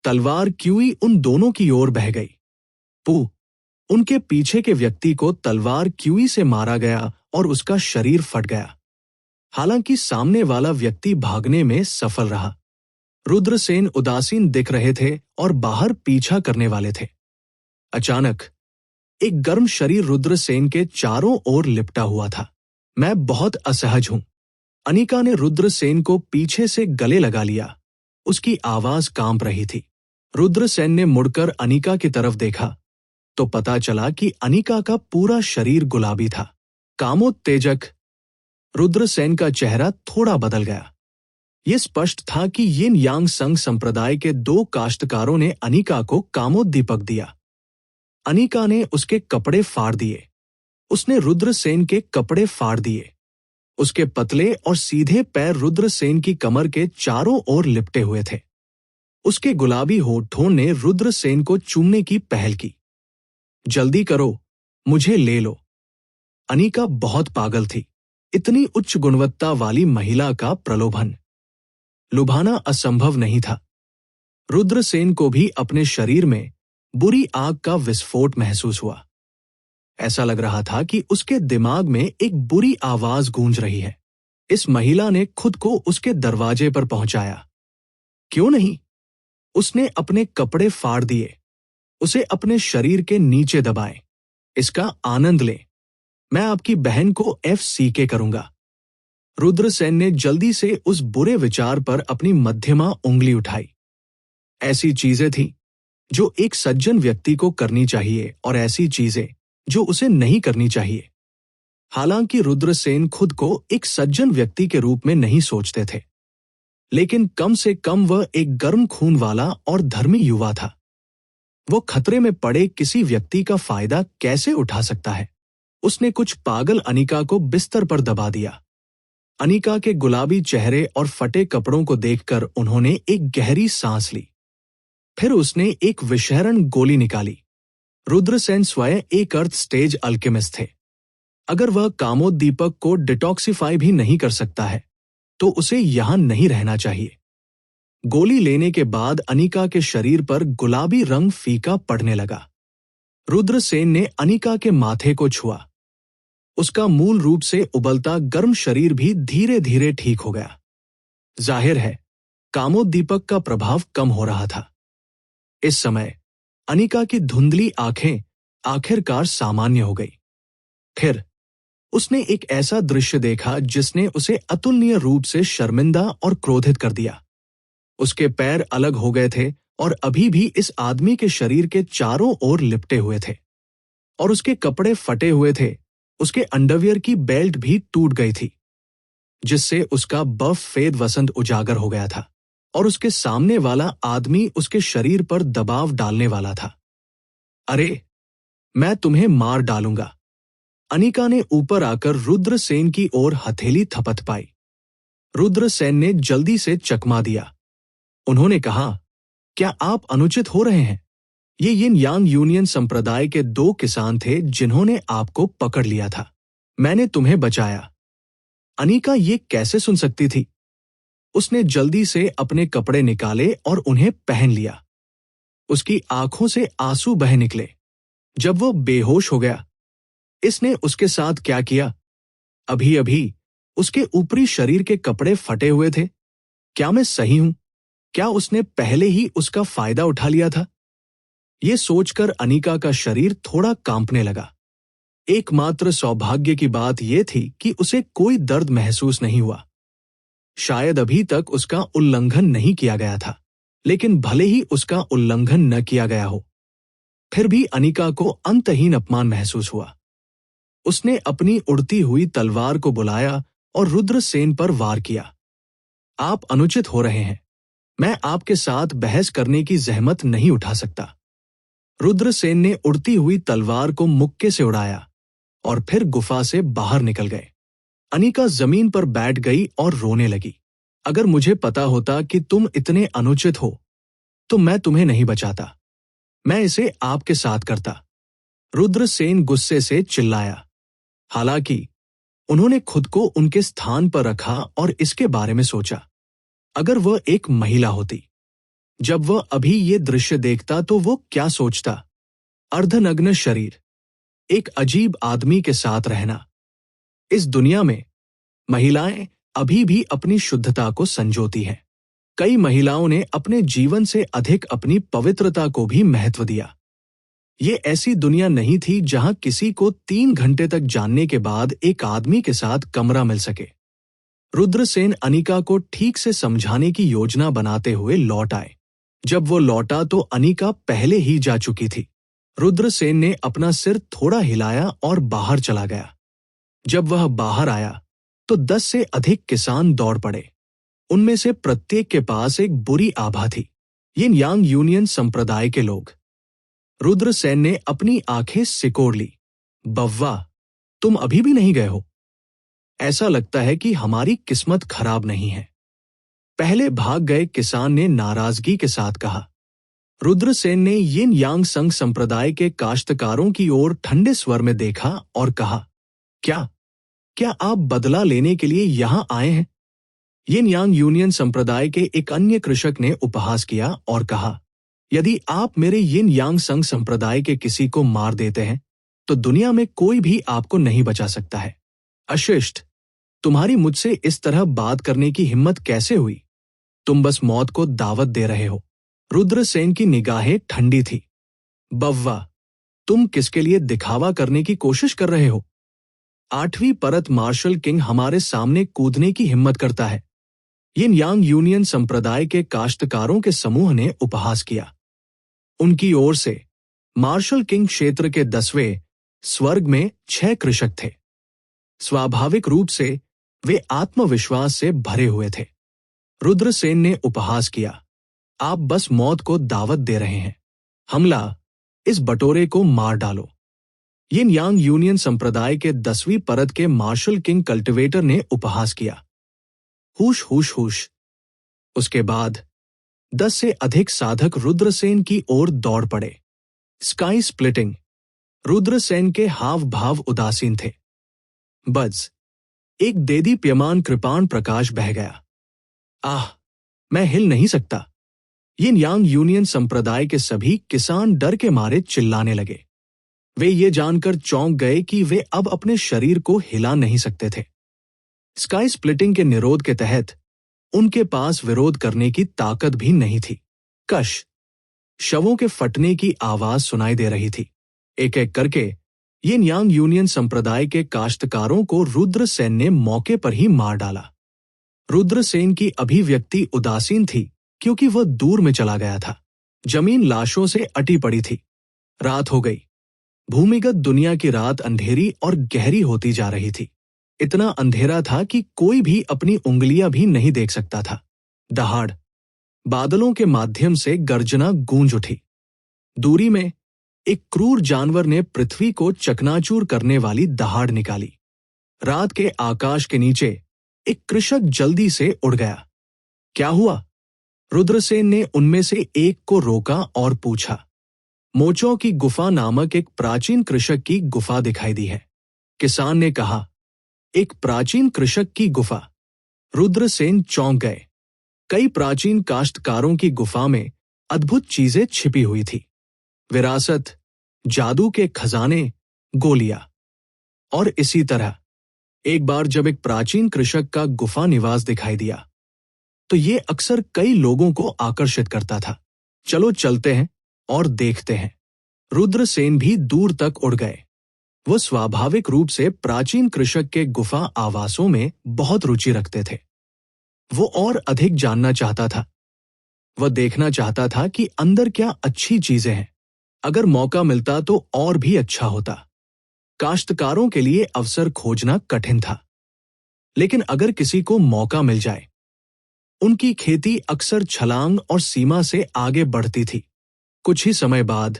तलवार क्यूई उन दोनों की ओर बह गई। पू! उनके पीछे के व्यक्ति को तलवार क्यूई से मारा गया और उसका शरीर फट गया। हालांकि सामने वाला व्यक्ति भागने में सफल रहा। रुद्रसेन उदासीन दिख रहे थे और बाहर पीछा करने वाले थे। अचानक एक गर्म शरीर रुद्रसेन के चारों ओर लिपटा हुआ था। मैं बहुत असहज हूं। अनिका ने रुद्रसेन को पीछे से गले लगा लिया। उसकी आवाज कांप रही थी। रुद्रसेन ने मुड़कर अनिका की तरफ देखा तो पता चला कि अनिका का पूरा शरीर गुलाबी था। कामोत्तेजक! रुद्रसेन का चेहरा थोड़ा बदल गया। यह स्पष्ट था कि यिन यांग संघ संप्रदाय के 2 काश्तकारों ने अनिका को कामोद्दीपक दिया। अनिका ने उसके कपड़े फाड़ दिए। उसने रुद्रसेन के कपड़े फाड़ दिए। उसके पतले और सीधे पैर रुद्रसेन की कमर के चारों ओर लिपटे हुए थे। उसके गुलाबी होठों ने रुद्रसेन को चूमने की पहल की। जल्दी करो, मुझे ले लो। अनिका बहुत पागल थी। इतनी उच्च गुणवत्ता वाली महिला का प्रलोभन, लुभाना असंभव नहीं था। रुद्रसेन को भी अपने शरीर में बुरी आग का विस्फोट महसूस हुआ। ऐसा लग रहा था कि उसके दिमाग में एक बुरी आवाज गूंज रही है। इस महिला ने खुद को उसके दरवाजे पर पहुंचाया। क्यों नहीं? उसने अपने कपड़े फाड़ दिए, उसे अपने शरीर के नीचे दबाए। इसका आनंद ले। मैं आपकी बहन को FCK करूंगा। रुद्रसेन ने जल्दी से उस बुरे विचार पर अपनी मध्यमा उंगली उठाई। ऐसी चीजें थी जो एक सज्जन व्यक्ति को करनी चाहिए और ऐसी चीजें जो उसे नहीं करनी चाहिए। हालांकि रुद्रसेन खुद को एक सज्जन व्यक्ति के रूप में नहीं सोचते थे, लेकिन कम से कम वह एक गर्म खून वाला और धर्मी युवा था। वो खतरे में पड़े किसी व्यक्ति का फायदा कैसे उठा सकता है? उसने कुछ पागल अनिका को बिस्तर पर दबा दिया। अनिका के गुलाबी चेहरे और फटे कपड़ों को देखकर उन्होंने एक गहरी सांस ली। फिर उसने एक विषहरण गोली निकाली। रुद्रसेन स्वयं एक अर्थ स्टेज अल्केमिस्ट थे। अगर वह कामोद्दीपक को डिटॉक्सिफाई भी नहीं कर सकता है तो उसे यहां नहीं रहना चाहिए। गोली लेने के बाद अनिका के शरीर पर गुलाबी रंग फीका पड़ने लगा। रुद्रसेन ने अनिका के माथे को छुआ। उसका मूल रूप से उबलता गर्म शरीर भी धीरे धीरे ठीक हो गया। जाहिर है, कामोद्दीपक का प्रभाव कम हो रहा था। इस समय अनिका की धुंधली आंखें आखिरकार सामान्य हो गई। फिर उसने एक ऐसा दृश्य देखा जिसने उसे अतुलनीय रूप से शर्मिंदा और क्रोधित कर दिया। उसके पैर अलग हो गए थे और अभी भी इस आदमी के शरीर के चारों ओर लिपटे हुए थे, और उसके कपड़े फटे हुए थे। उसके अंडरवियर की बेल्ट भी टूट गई थी, जिससे उसका बफ फेद वसंत उजागर हो गया था, और उसके सामने वाला आदमी उसके शरीर पर दबाव डालने वाला था। अरे, मैं तुम्हें मार डालूंगा। अनिका ने ऊपर आकर रुद्रसेन की ओर हथेली थपथ पाई। रुद्रसेन ने जल्दी से चकमा दिया। उन्होंने कहा, क्या आप अनुचित हो रहे हैं? ये यिन यांग यूनियन संप्रदाय के 2 किसान थे जिन्होंने आपको पकड़ लिया था। मैंने तुम्हें बचाया। अनिका ये कैसे सुन सकती थी? उसने जल्दी से अपने कपड़े निकाले और उन्हें पहन लिया। उसकी आंखों से आंसू बह निकले। जब वो बेहोश हो गया, इसने उसके साथ क्या किया? अभी अभी उसके ऊपरी शरीर के कपड़े फटे हुए थे। क्या मैं सही हूं? क्या उसने पहले ही उसका फायदा उठा लिया था? ये सोचकर अनिका का शरीर थोड़ा कांपने लगा। एकमात्र सौभाग्य की बात यह थी कि उसे कोई दर्द महसूस नहीं हुआ। शायद अभी तक उसका उल्लंघन नहीं किया गया था, लेकिन भले ही उसका उल्लंघन न किया गया हो, फिर भी अनिका को अंतहीन अपमान महसूस हुआ। उसने अपनी उड़ती हुई तलवार को बुलाया और रुद्रसेन पर वार किया। आप अनुचित हो रहे हैं। मैं आपके साथ बहस करने की जहमत नहीं उठा सकता। रुद्रसेन ने उड़ती हुई तलवार को मुक्के से उड़ाया और फिर गुफा से बाहर निकल गए। अनिका जमीन पर बैठ गई और रोने लगी। अगर मुझे पता होता कि तुम इतने अनुचित हो तो मैं तुम्हें नहीं बचाता। मैं इसे आपके साथ करता। रुद्रसेन गुस्से से चिल्लाया। हालांकि उन्होंने खुद को उनके स्थान पर रखा और इसके बारे में सोचा। अगर वह एक महिला होती, जब वह अभी ये दृश्य देखता तो वो क्या सोचता? अर्धनग्न शरीर, एक अजीब आदमी के साथ रहना। इस दुनिया में महिलाएं अभी भी अपनी शुद्धता को संजोती हैं। कई महिलाओं ने अपने जीवन से अधिक अपनी पवित्रता को भी महत्व दिया। ये ऐसी दुनिया नहीं थी जहां किसी को 3 घंटे तक जानने के बाद एक आदमी के साथ कमरा मिल सके। रुद्रसेन अनिका को ठीक से समझाने की योजना बनाते हुए लौट आए। जब वो लौटा तो अनिका पहले ही जा चुकी थी। रुद्रसेन ने अपना सिर थोड़ा हिलाया और बाहर चला गया। जब वह बाहर आया तो 10 से अधिक किसान दौड़ पड़े। उनमें से प्रत्येक के पास एक बुरी आभा थी। यिन यांग यूनियन संप्रदाय के लोग। रुद्रसेन ने अपनी आंखें सिकोड़ ली। बव्वा, तुम अभी भी नहीं गए हो? ऐसा लगता है कि हमारी किस्मत खराब नहीं है, पहले भाग गए किसान ने नाराजगी के साथ कहा। रुद्रसेन ने यिन यांग संघ संप्रदाय के काश्तकारों की ओर ठंडे स्वर में देखा और कहा, क्या आप बदला लेने के लिए यहां आए हैं? यिन यांग यूनियन संप्रदाय के एक अन्य कृषक ने उपहास किया और कहा, यदि आप मेरे यिन यांग संघ संप्रदाय के किसी को मार देते हैं तो दुनिया में कोई भी आपको नहीं बचा सकता है। अशिष्ट, तुम्हारी मुझसे इस तरह बात करने की हिम्मत कैसे हुई? तुम बस मौत को दावत दे रहे हो। रुद्रसेन की निगाहें ठंडी थी। बव्वा, तुम किसके लिए दिखावा करने की कोशिश कर रहे हो? 8वीं परत मार्शल किंग हमारे सामने कूदने की हिम्मत करता है। यिन यांग यूनियन संप्रदाय के काश्तकारों के समूह ने उपहास किया। उनकी ओर से मार्शल किंग क्षेत्र के 10वें स्वर्ग में 6 कृषक थे। स्वाभाविक रूप से वे आत्मविश्वास से भरे हुए थे। रुद्रसेन ने उपहास किया, आप बस मौत को दावत दे रहे हैं। हमला, इस बटोरे को मार डालो। यिन यांग यूनियन संप्रदाय के 10वीं परत के मार्शल किंग कल्टिवेटर ने उपहास किया। हुश हुश हुश। उसके बाद 10 से अधिक साधक रुद्रसेन की ओर दौड़ पड़े। Sky splitting. रुद्रसेन के हाव भाव उदासीन थे। बज, एक देदीप्यमान कृपाण प्रकाश बह गया। आह, मैं हिल नहीं सकता। यिन यांग यूनियन संप्रदाय के सभी किसान डर के मारे चिल्लाने लगे। वे ये जानकर चौंक गए कि वे अब अपने शरीर को हिला नहीं सकते थे। स्काई स्प्लिटिंग के निरोध के तहत उनके पास विरोध करने की ताकत भी नहीं थी। कश, शवों के फटने की आवाज सुनाई दे रही थी। एक एक करके यिन यांग यूनियन संप्रदाय के काश्तकारों को रुद्रसेन ने मौके पर ही मार डाला। रुद्रसेन की अभिव्यक्ति उदासीन थी क्योंकि वह दूर में चला गया था। जमीन लाशों से अटी पड़ी थी। रात हो गई। भूमिगत दुनिया की रात अंधेरी और गहरी होती जा रही थी। इतना अंधेरा था कि कोई भी अपनी उंगलियां भी नहीं देख सकता था। दहाड़, बादलों के माध्यम से गर्जना गूंज उठी। दूरी में एक क्रूर जानवर ने पृथ्वी को चकनाचूर करने वाली दहाड़ निकाली। रात के आकाश के नीचे एक कृषक जल्दी से उड़ गया। क्या हुआ? रुद्रसेन ने उनमें से एक को रोका और पूछा। मोचों की गुफा नामक एक प्राचीन कृषक की गुफा दिखाई दी है। किसान ने कहा, एक प्राचीन कृषक की गुफा? रुद्रसेन चौंक गए। कई प्राचीन काश्तकारों की गुफा में अद्भुत चीजें छिपी हुई थी। विरासत, जादू के खजाने, गोलियां। और इसी तरह एक बार जब एक प्राचीन कृषक का गुफा निवास दिखाई दिया तो ये अक्सर कई लोगों को आकर्षित करता था। चलो चलते हैं और देखते हैं। रुद्रसेन भी दूर तक उड़ गए। वो स्वाभाविक रूप से प्राचीन कृषक के गुफा आवासों में बहुत रुचि रखते थे। वो और अधिक जानना चाहता था। वह देखना चाहता था कि अंदर क्या अच्छी चीजें हैं। अगर मौका मिलता तो और भी अच्छा होता। काश्तकारों के लिए अवसर खोजना कठिन था, लेकिन अगर किसी को मौका मिल जाए। उनकी खेती अक्सर छलांग और सीमा से आगे बढ़ती थी। कुछ ही समय बाद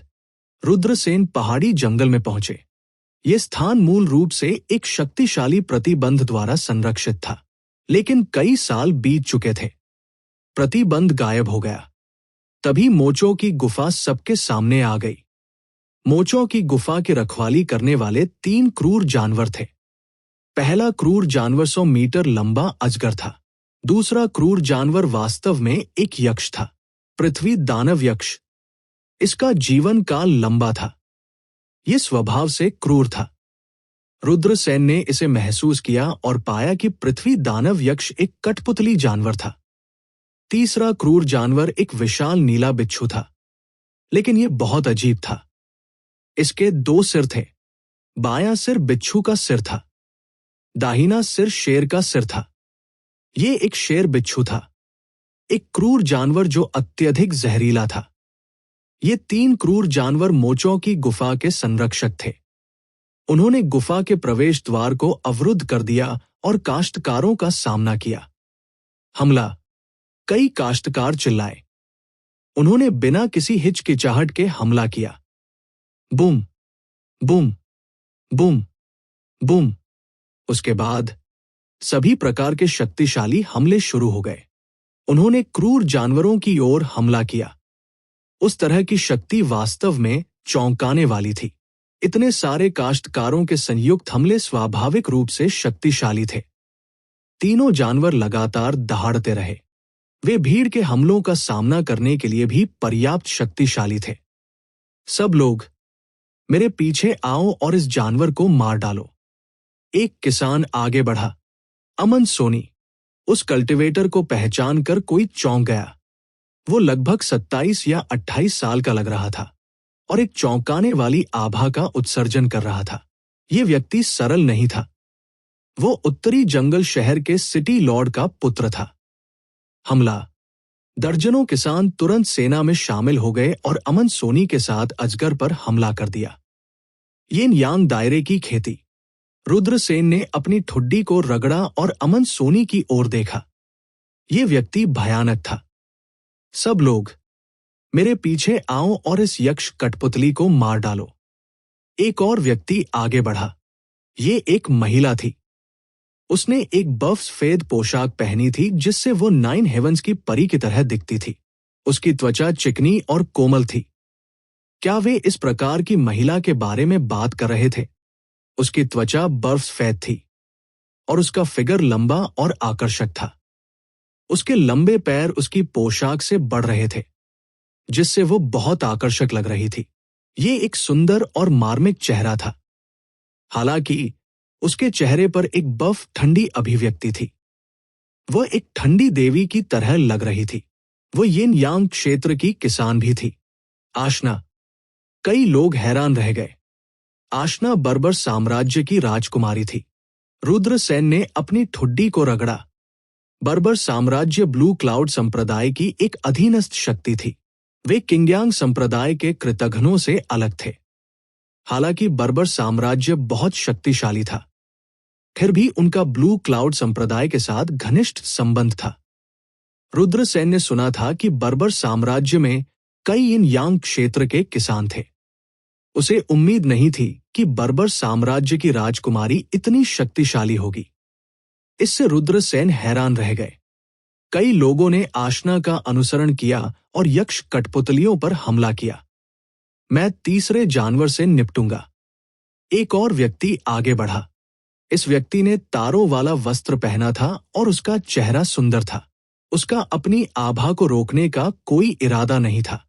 रुद्रसेन पहाड़ी जंगल में पहुंचे। ये स्थान मूल रूप से एक शक्तिशाली प्रतिबंध द्वारा संरक्षित था, लेकिन कई साल बीत चुके थे। प्रतिबंध गायब हो गया। तभी मोचों की गुफा सबके सामने आ गई। मोचों की गुफा की रखवाली करने वाले 3 क्रूर जानवर थे। पहला क्रूर जानवर 100 मीटर लंबा अजगर था। दूसरा क्रूर जानवर वास्तव में एक यक्ष था, पृथ्वी दानव यक्ष। इसका जीवन काल लंबा था। यह स्वभाव से क्रूर था। रुद्रसेन ने इसे महसूस किया और पाया कि पृथ्वी दानव यक्ष एक कठपुतली जानवर था। तीसरा क्रूर जानवर एक विशाल नीला बिच्छू था, लेकिन यह बहुत अजीब था। इसके 2 सिर थे। बायां सिर बिच्छू का सिर था, दाहिना सिर शेर का सिर था। यह एक शेर बिच्छू था, एक क्रूर जानवर जो अत्यधिक जहरीला था। ये 3 क्रूर जानवर मोचों की गुफा के संरक्षक थे। उन्होंने गुफा के प्रवेश द्वार को अवरुद्ध कर दिया और काश्तकारों का सामना किया। हमला, कई काश्तकार चिल्लाए। उन्होंने बिना किसी हिचकिचाहट के हमला किया। Boom, boom, boom, boom. उसके बाद सभी प्रकार के शक्तिशाली हमले शुरू हो गए। उन्होंने क्रूर जानवरों की ओर हमला किया। उस तरह की शक्ति वास्तव में चौंकाने वाली थी। इतने सारे काश्तकारों के संयुक्त हमले स्वाभाविक रूप से शक्तिशाली थे। तीनों जानवर लगातार दहाड़ते रहे। वे भीड़ के हमलों का सामना करने के लिए भी पर्याप्त शक्तिशाली थे। सब लोग, मेरे पीछे आओ और इस जानवर को मार डालो। एक किसान आगे बढ़ा। अमन सोनी। उस कल्टीवेटर को पहचान कर कोई चौंक गया। वो लगभग 27 या 28 साल का लग रहा था और एक चौंकाने वाली आभा का उत्सर्जन कर रहा था। ये व्यक्ति सरल नहीं था। वो उत्तरी जंगल शहर के सिटी लॉर्ड का पुत्र था। हमला। दर्जनों किसान तुरंत सेना में शामिल हो गए और अमन सोनी के साथ अजगर पर हमला कर दिया। यिन यांग दायरे की खेती। रुद्रसेन ने अपनी ठुड्डी को रगड़ा और अमन सोनी की ओर देखा। ये व्यक्ति भयानक था। सब लोग, मेरे पीछे आओ और इस यक्ष कठपुतली को मार डालो। एक और व्यक्ति आगे बढ़ा। ये एक महिला थी। उसने एक बफ सफेद पोशाक पहनी थी जिससे वो 9 हेवंस की परी की तरह दिखती थी। उसकी त्वचा चिकनी और कोमल थी। क्या वे इस प्रकार की महिला के बारे में बात कर रहे थे? उसकी त्वचा बर्फ सफेद थी और उसका फिगर लंबा और आकर्षक था। उसके लंबे पैर उसकी पोशाक से बढ़ रहे थे, जिससे वो बहुत आकर्षक लग रही थी। ये एक सुंदर और मार्मिक चेहरा था। हालांकि उसके चेहरे पर एक बफ ठंडी अभिव्यक्ति थी। वह एक ठंडी देवी की तरह लग रही थी। वो यिन यांग क्षेत्र की किसान भी थी। आशना। कई लोग हैरान रह गए। आशना बर्बर साम्राज्य की राजकुमारी थी। रुद्रसेन ने अपनी ठुड्डी को रगड़ा। बर्बर साम्राज्य ब्लू क्लाउड संप्रदाय की एक अधीनस्थ शक्ति थी। वे किंग्यांग संप्रदाय के कृतघ्नों से अलग थे। हालांकि बर्बर साम्राज्य बहुत शक्तिशाली था, फिर भी उनका ब्लू क्लाउड संप्रदाय के साथ घनिष्ठ संबंध था। रुद्रसेन ने सुना था कि बर्बर साम्राज्य में कई यिन यांग क्षेत्र के किसान थे। उसे उम्मीद नहीं थी कि बर्बर साम्राज्य की राजकुमारी इतनी शक्तिशाली होगी। इससे रुद्रसेन हैरान रह गए। कई लोगों ने आशना का अनुसरण किया और यक्ष कठपुतलियों पर हमला किया। मैं तीसरे जानवर से निपटूंगा। एक और व्यक्ति आगे बढ़ा। इस व्यक्ति ने तारों वाला वस्त्र पहना था और उसका चेहरा सुंदर था। उसका अपनी आभा को रोकने का कोई इरादा नहीं था।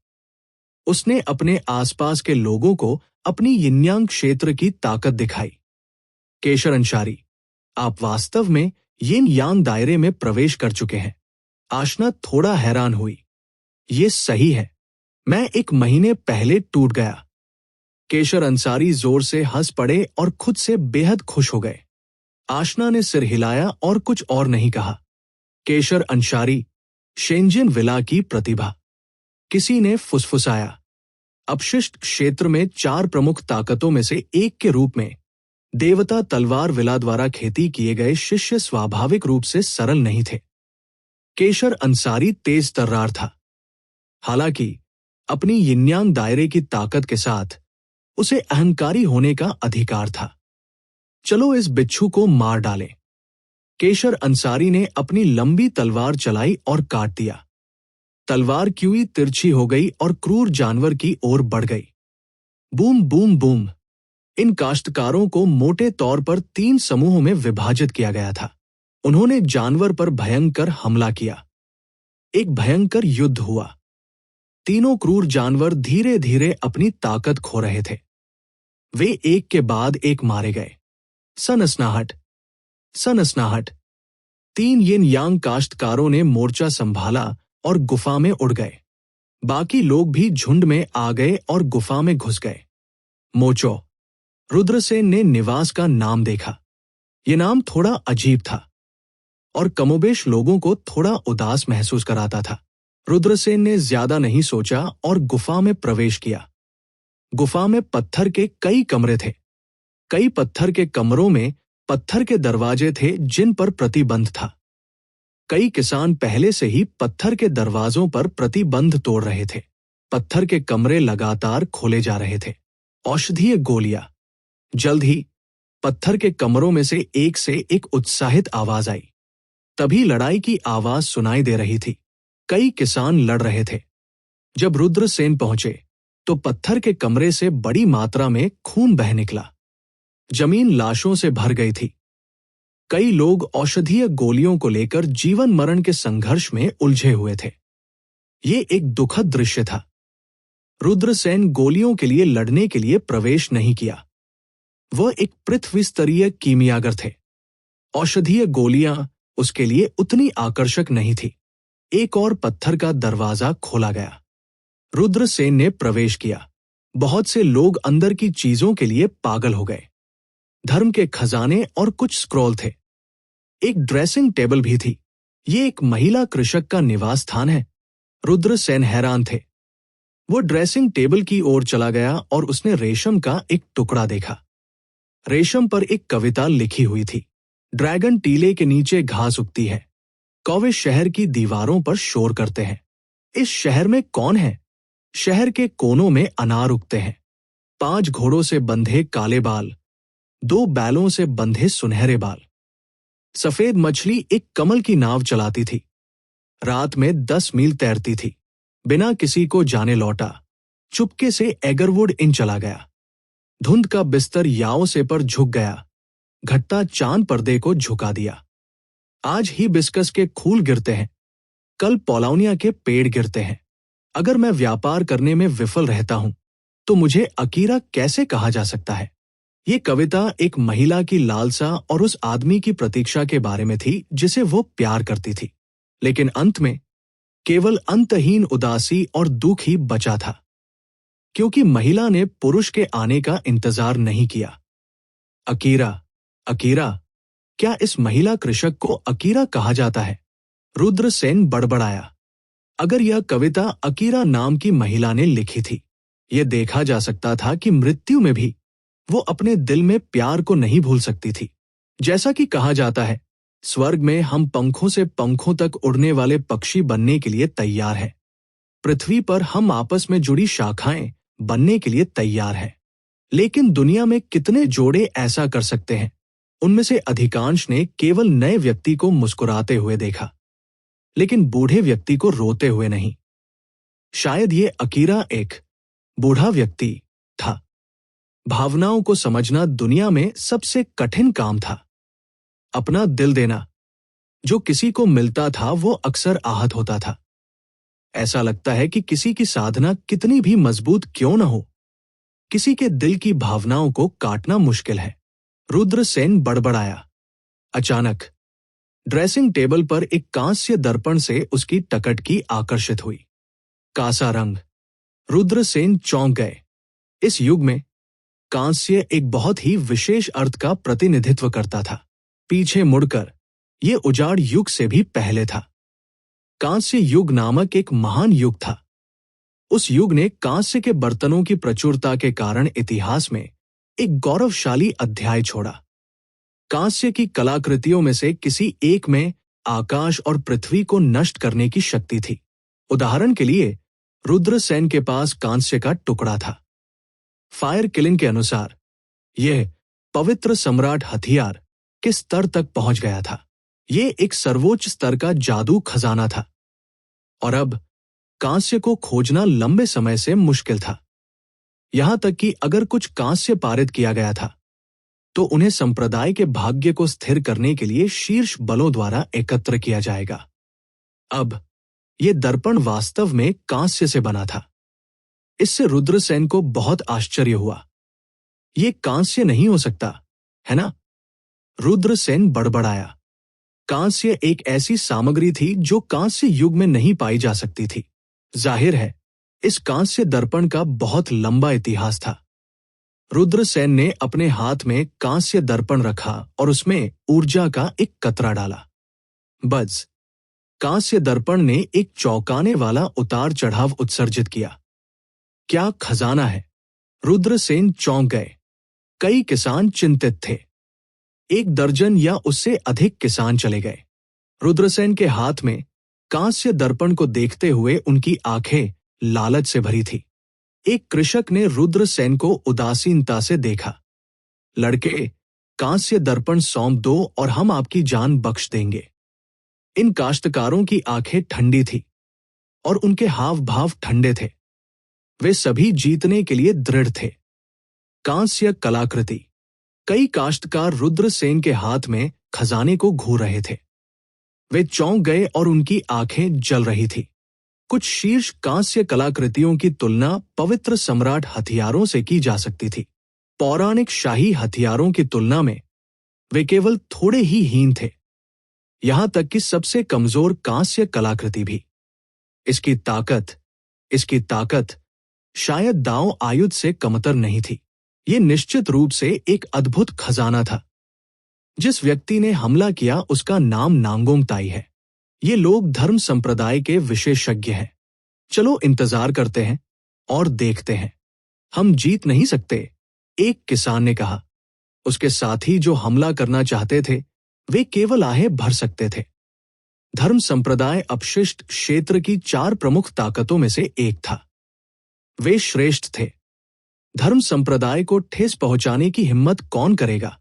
उसने अपने आसपास के लोगों को अपनी यिनयांग क्षेत्र की ताकत दिखाई। केशर अंशारी, आप वास्तव में यिन यांग दायरे में प्रवेश कर चुके हैं। आशना थोड़ा हैरान हुई। ये सही है। मैं 1 महीने पहले टूट गया। केशर अंसारी जोर से हंस पड़े और खुद से बेहद खुश हो गए। आशना ने सिर हिलाया और कुछ और नहीं कहा। केशर अंसारी, शेंजिन विला की प्रतिभा। किसी ने फुसफुसाया। अपशिष्ट क्षेत्र में 4 प्रमुख ताकतों में से एक के रूप में देवता तलवार विला द्वारा खेती किए गए शिष्य स्वाभाविक रूप से सरल नहीं थे। केशर अंसारी तेज तर्रार था। हालांकि अपनी यिनयांग दायरे की ताकत के साथ उसे अहंकारी होने का अधिकार था। चलो इस बिच्छू को मार डालें। केशर अंसारी ने अपनी लंबी तलवार चलाई और काट दिया। तलवार क्यूई तिरछी हो गई और क्रूर जानवर की ओर बढ़ गई। Boom boom boom. इन काश्तकारों को मोटे तौर पर 3 समूहों में विभाजित किया गया था। उन्होंने जानवर पर भयंकर हमला किया। एक भयंकर युद्ध हुआ। तीनों क्रूर जानवर धीरे धीरे अपनी ताकत खो रहे थे। वे एक के बाद एक मारे गए। सनसनाहट, सनसनाहट। 3 यिन यांग काश्तकारों ने मोर्चा संभाला और गुफा में उड़ गए। बाकी लोग भी झुंड में आ गए और गुफा में घुस गए। मोचो। रुद्रसेन ने निवास का नाम देखा। ये नाम थोड़ा अजीब था और कमोबेश लोगों को थोड़ा उदास महसूस कराता था। रुद्रसेन ने ज्यादा नहीं सोचा और गुफा में प्रवेश किया। गुफा में पत्थर के कई कमरे थे। कई पत्थर के कमरों में पत्थर के दरवाजे थे जिन पर प्रतिबंध था। कई किसान पहले से ही पत्थर के दरवाजों पर प्रतिबंध तोड़ रहे थे। पत्थर के कमरे लगातार खोले जा रहे थे। औषधीय गोलियां। जल्द ही पत्थर के कमरों में से एक उत्साहित आवाज आई। तभी लड़ाई की आवाज सुनाई दे रही थी। कई किसान लड़ रहे थे। जब रुद्रसेन पहुंचे तो पत्थर के कमरे से बड़ी मात्रा में खून बह निकला। जमीन लाशों से भर गई थी। कई लोग औषधीय गोलियों को लेकर जीवन मरण के संघर्ष में उलझे हुए थे। ये एक दुखद दृश्य था। रुद्रसेन गोलियों के लिए लड़ने के लिए प्रवेश नहीं किया। वह एक पृथ्वी स्तरीय कीमियागर थे। औषधीय गोलियां उसके लिए उतनी आकर्षक नहीं थी। एक और पत्थर का दरवाजा खोला गया। रुद्रसेन ने प्रवेश किया। बहुत से लोग अंदर की चीजों के लिए पागल हो गए। धर्म के खजाने और कुछ स्क्रॉल थे। एक ड्रेसिंग टेबल भी थी। ये एक महिला कृषक का निवास स्थान है। रुद्रसेन हैरान थे। वो ड्रेसिंग टेबल की ओर चला गया और उसने रेशम का एक टुकड़ा देखा। रेशम पर एक कविता लिखी हुई थी। ड्रैगन टीले के नीचे घास उगती है, कौवे शहर की दीवारों पर शोर करते हैं। इस शहर में कौन है? शहर के कोनों में अनार उगते हैं। 5 घोड़ों से बंधे काले बाल, 2 बैलों से बंधे सुनहरे बाल। सफेद मछली एक कमल की नाव चलाती थी। रात में 10 मील तैरती थी। बिना किसी को जाने लौटा। चुपके से एगरवुड इन चला गया। धुंध का बिस्तर याओ से पर झुक गया। घटता चांद पर्दे को झुका दिया। आज ही बिस्कस के खूल गिरते हैं, कल पौलाउनिया के पेड़ गिरते हैं। अगर मैं व्यापार करने में विफल रहता हूं तो मुझे अकीरा कैसे कहा जा सकता है? ये कविता एक महिला की लालसा और उस आदमी की प्रतीक्षा के बारे में थी जिसे वो प्यार करती थी। लेकिन अंत में केवल अंतहीन उदासी और दुख ही बचा था, क्योंकि महिला ने पुरुष के आने का इंतजार नहीं किया। अकीरा, अकीरा, क्या इस महिला कृषक को अकीरा कहा जाता है? रुद्रसेन बड़बड़ाया। अगर यह कविता अकीरा नाम की महिला ने लिखी थी, यह देखा जा सकता था कि मृत्यु में भी वो अपने दिल में प्यार को नहीं भूल सकती थी। जैसा कि कहा जाता है, स्वर्ग में हम पंखों से पंखों तक उड़ने वाले पक्षी बनने के लिए तैयार हैं। पृथ्वी पर हम आपस में जुड़ी शाखाएं बनने के लिए तैयार हैं। लेकिन दुनिया में कितने जोड़े ऐसा कर सकते हैं? उनमें से अधिकांश ने केवल नए व्यक्ति को मुस्कुराते हुए देखा, लेकिन बूढ़े व्यक्ति को रोते हुए नहीं। शायद ये अकीरा एक बूढ़ा व्यक्ति था। भावनाओं को समझना दुनिया में सबसे कठिन काम था। अपना दिल देना। जो किसी को मिलता था वो अक्सर आहत होता था। ऐसा लगता है कि किसी की साधना कितनी भी मजबूत क्यों न हो, किसी के दिल की भावनाओं को काटना मुश्किल है। रुद्रसेन बड़बड़ाया। अचानक ड्रेसिंग टेबल पर एक कांस्य दर्पण से उसकी टकटकी आकर्षित हुई। कासा रंग। रुद्रसेन चौंक गए। इस युग में कांस्य एक बहुत ही विशेष अर्थ का प्रतिनिधित्व करता था। पीछे मुड़कर यह उजाड़ युग से भी पहले था। कांस्य युग नामक एक महान युग था। उस युग ने कांस्य के बर्तनों की प्रचुरता के कारण इतिहास में एक गौरवशाली अध्याय छोड़ा। कांस्य की कलाकृतियों में से किसी एक में आकाश और पृथ्वी को नष्ट करने की शक्ति थी। उदाहरण के लिए रुद्रसेन के पास कांस्य का टुकड़ा था। फायर किलिंग के अनुसार यह पवित्र सम्राट हथियार के स्तर तक पहुंच गया था। यह एक सर्वोच्च स्तर का जादू खजाना था। और अब कांस्य को खोजना लंबे समय से मुश्किल था। यहां तक कि अगर कुछ कांस्य पारित किया गया था तो उन्हें संप्रदाय के भाग्य को स्थिर करने के लिए शीर्ष बलों द्वारा एकत्र किया जाएगा। अब यह दर्पण वास्तव में कांस्य से बना था। इससे रुद्रसेन को बहुत आश्चर्य हुआ। यह कांस्य नहीं हो सकता, है ना? रुद्रसेन बड़बड़ाया। कांस्य एक ऐसी सामग्री थी जो कांस्य युग में नहीं पाई जा सकती थी। जाहिर है, इस कांस्य दर्पण का बहुत लंबा इतिहास था। रुद्रसेन ने अपने हाथ में कांस्य दर्पण रखा और उसमें ऊर्जा का एक कतरा डाला। बस, कांस्य दर्पण ने एक चौंकाने वाला उतार चढ़ाव उत्सर्जित किया। क्या खजाना है? रुद्रसेन चौंक गए। कई किसान चिंतित थे। 1 दर्जन या उससे अधिक किसान चले गए। रुद्रसेन के हाथ में कांस्य दर्पण को देखते हुए उनकी आंखें लालच से भरी थी। एक कृषक ने रुद्रसेन को उदासीनता से देखा। लड़के, कांस्य दर्पण सौंप दो और हम आपकी जान बख्श देंगे। इन काश्तकारों की आंखें ठंडी थी और उनके हाव भाव ठंडे थे। वे सभी जीतने के लिए दृढ़ थे। कांस्य कलाकृति। कई काश्तकार रुद्रसेन के हाथ में खजाने को घूर रहे थे। वे चौंक गए और उनकी आंखें जल रही थी। कुछ शीर्ष कांस्य कलाकृतियों की तुलना पवित्र सम्राट हथियारों से की जा सकती थी। पौराणिक शाही हथियारों की तुलना में वे केवल थोड़े ही हीन थे, यहां तक कि सबसे कमजोर कांस्य कलाकृति भी। इसकी ताकत शायद दांव आयुध से कमतर नहीं थी। ये निश्चित रूप से एक अद्भुत खजाना था। जिस व्यक्ति ने हमला किया उसका नाम नांगोंग ताई है। ये लोग धर्म संप्रदाय के विशेषज्ञ हैं। चलो इंतजार करते हैं और देखते हैं। हम जीत नहीं सकते, एक किसान ने कहा। उसके साथी जो हमला करना चाहते थे वे केवल आहें भर सकते थे। धर्म संप्रदाय अपशिष्ट क्षेत्र की 4 प्रमुख ताकतों में से एक था। वे श्रेष्ठ थे। धर्म संप्रदाय को ठेस पहुंचाने की हिम्मत कौन करेगा?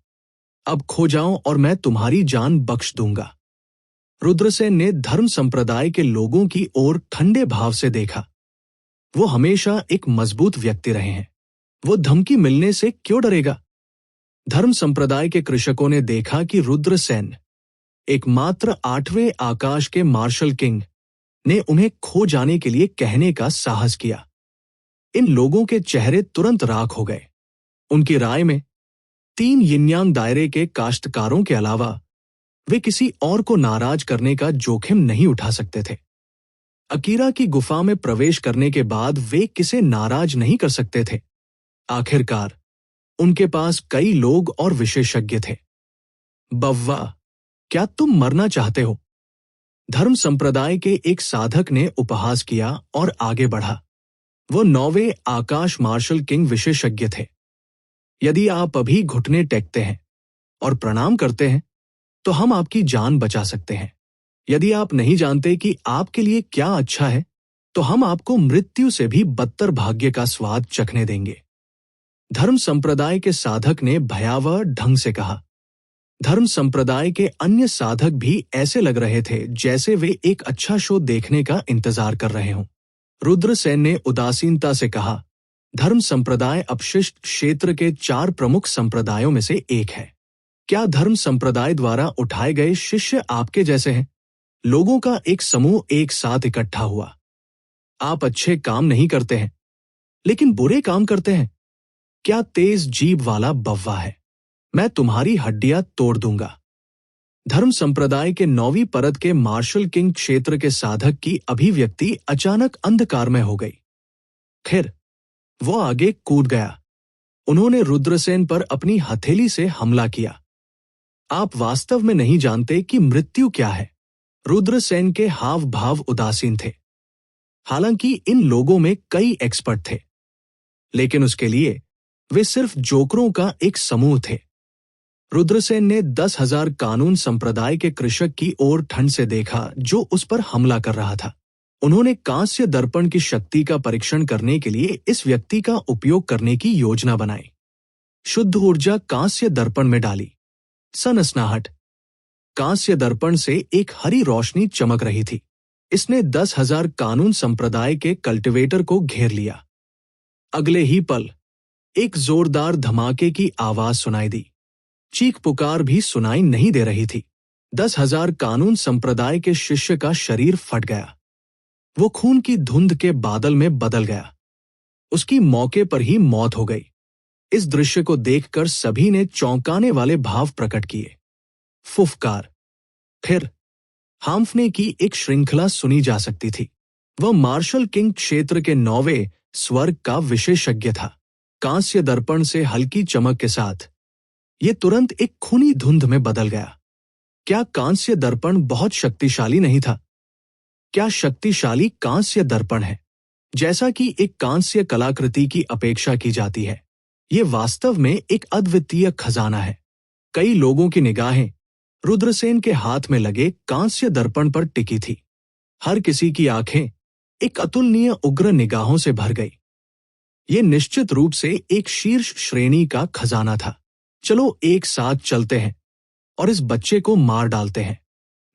अब खो जाओ और मैं तुम्हारी जान बख्श दूंगा। रुद्रसेन ने धर्म संप्रदाय के लोगों की ओर ठंडे भाव से देखा। वो हमेशा एक मजबूत व्यक्ति रहे हैं। वो धमकी मिलने से क्यों डरेगा? धर्म संप्रदाय के कृषकों ने देखा कि रुद्रसेन, एकमात्र 8वें आकाश के मार्शल किंग, ने उन्हें खो जाने के लिए कहने का साहस किया। इन लोगों के चेहरे तुरंत राख हो गए। उनकी राय में 3 यिनयान दायरे के काश्तकारों के अलावा वे किसी और को नाराज करने का जोखिम नहीं उठा सकते थे। अकीरा की गुफा में प्रवेश करने के बाद वे किसे नाराज नहीं कर सकते थे। आखिरकार उनके पास कई लोग और विशेषज्ञ थे। बव्वा, क्या तुम मरना चाहते हो? धर्म संप्रदाय के एक साधक ने उपहास किया और आगे बढ़ा। वो 9वें आकाश मार्शल किंग विशेषज्ञ थे। यदि आप अभी घुटने टेकते हैं और प्रणाम करते हैं तो हम आपकी जान बचा सकते हैं। यदि आप नहीं जानते कि आपके लिए क्या अच्छा है तो हम आपको मृत्यु से भी बदतर भाग्य का स्वाद चखने देंगे। धर्म संप्रदाय के साधक ने भयावह ढंग से कहा। धर्म संप्रदाय के अन्य साधक भी ऐसे लग रहे थे जैसे वे एक अच्छा शो देखने का इंतजार कर रहे हों। रुद्रसेन ने उदासीनता से कहा, धर्म संप्रदाय अपशिष्ट क्षेत्र के 4 प्रमुख संप्रदायों में से एक है। क्या धर्म संप्रदाय द्वारा उठाए गए शिष्य आपके जैसे हैं? लोगों का एक समूह एक साथ इकट्ठा हुआ। आप अच्छे काम नहीं करते हैं, लेकिन बुरे काम करते हैं। क्या तेज जीभ वाला बव्वा है? मैं तुम्हारी हड्डियां तोड़ दूंगा। धर्म संप्रदाय के 9वीं परत के मार्शल किंग क्षेत्र के साधक की अभिव्यक्ति अचानक अंधकारमय हो गई। खैर, वो आगे कूद गया। उन्होंने रुद्रसेन पर अपनी हथेली से हमला किया। आप वास्तव में नहीं जानते कि मृत्यु क्या है। रुद्रसेन के हाव भाव उदासीन थे। हालांकि इन लोगों में कई एक्सपर्ट थे, लेकिन उसके लिए वे सिर्फ जोकरों का एक समूह थे। रुद्रसेन ने 10,000 कानून संप्रदाय के कृषक की ओर ठंड से देखा जो उस पर हमला कर रहा था। उन्होंने कांस्य दर्पण की शक्ति का परीक्षण करने के लिए इस व्यक्ति का उपयोग करने की योजना बनाई। शुद्ध ऊर्जा कांस्य दर्पण में डाली। सनसनाहट। कांस्य दर्पण से एक हरी रोशनी चमक रही थी। इसने 10,000 कानून संप्रदाय के कल्टीवेटर को घेर लिया। अगले ही पल एक जोरदार धमाके की आवाज सुनाई दी। चीख पुकार भी सुनाई नहीं दे रही थी। 10,000 कानून संप्रदाय के शिष्य का शरीर फट गया। वो खून की धुंध के बादल में बदल गया। उसकी मौके पर ही मौत हो गई। इस दृश्य को देखकर सभी ने चौंकाने वाले भाव प्रकट किए। फुफकार। फिर हांफने की एक श्रृंखला सुनी जा सकती थी। वह मार्शल किंग क्षेत्र के 9वें स्वर्ग का विशेषज्ञ था। कांस्य दर्पण से हल्की चमक के साथ ये तुरंत एक खूनी धुंध में बदल गया। क्या कांस्य दर्पण बहुत शक्तिशाली नहीं था? क्या शक्तिशाली कांस्य दर्पण है, जैसा कि एक कांस्य कलाकृति की अपेक्षा की जाती है? ये वास्तव में एक अद्वितीय खजाना है। कई लोगों की निगाहें रुद्रसेन के हाथ में लगे कांस्य दर्पण पर टिकी थी। हर किसी की आंखें एक अतुलनीय उग्र निगाहों से भर गई। ये निश्चित रूप से एक शीर्ष श्रेणी का खजाना था। चलो एक साथ चलते हैं और इस बच्चे को मार डालते हैं।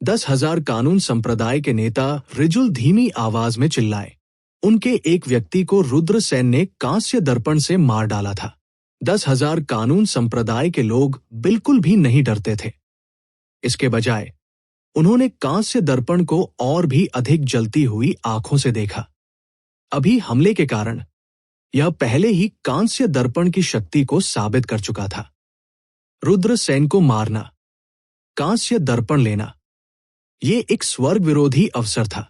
10,000 कानून संप्रदाय के नेता रिजुल धीमी आवाज में चिल्लाए। उनके एक व्यक्ति को रुद्रसेन ने कांस्य दर्पण से मार डाला था। 10,000 कानून संप्रदाय के लोग बिल्कुल भी नहीं डरते थे। इसके बजाय उन्होंने कांस्य दर्पण को और भी अधिक जलती हुई आंखों से देखा। अभी हमले के कारण यह पहले ही कांस्य दर्पण की शक्ति को साबित कर चुका था। रुद्रसेन को मारना, कांस्य दर्पण लेना, ये एक स्वर्ग विरोधी अवसर था।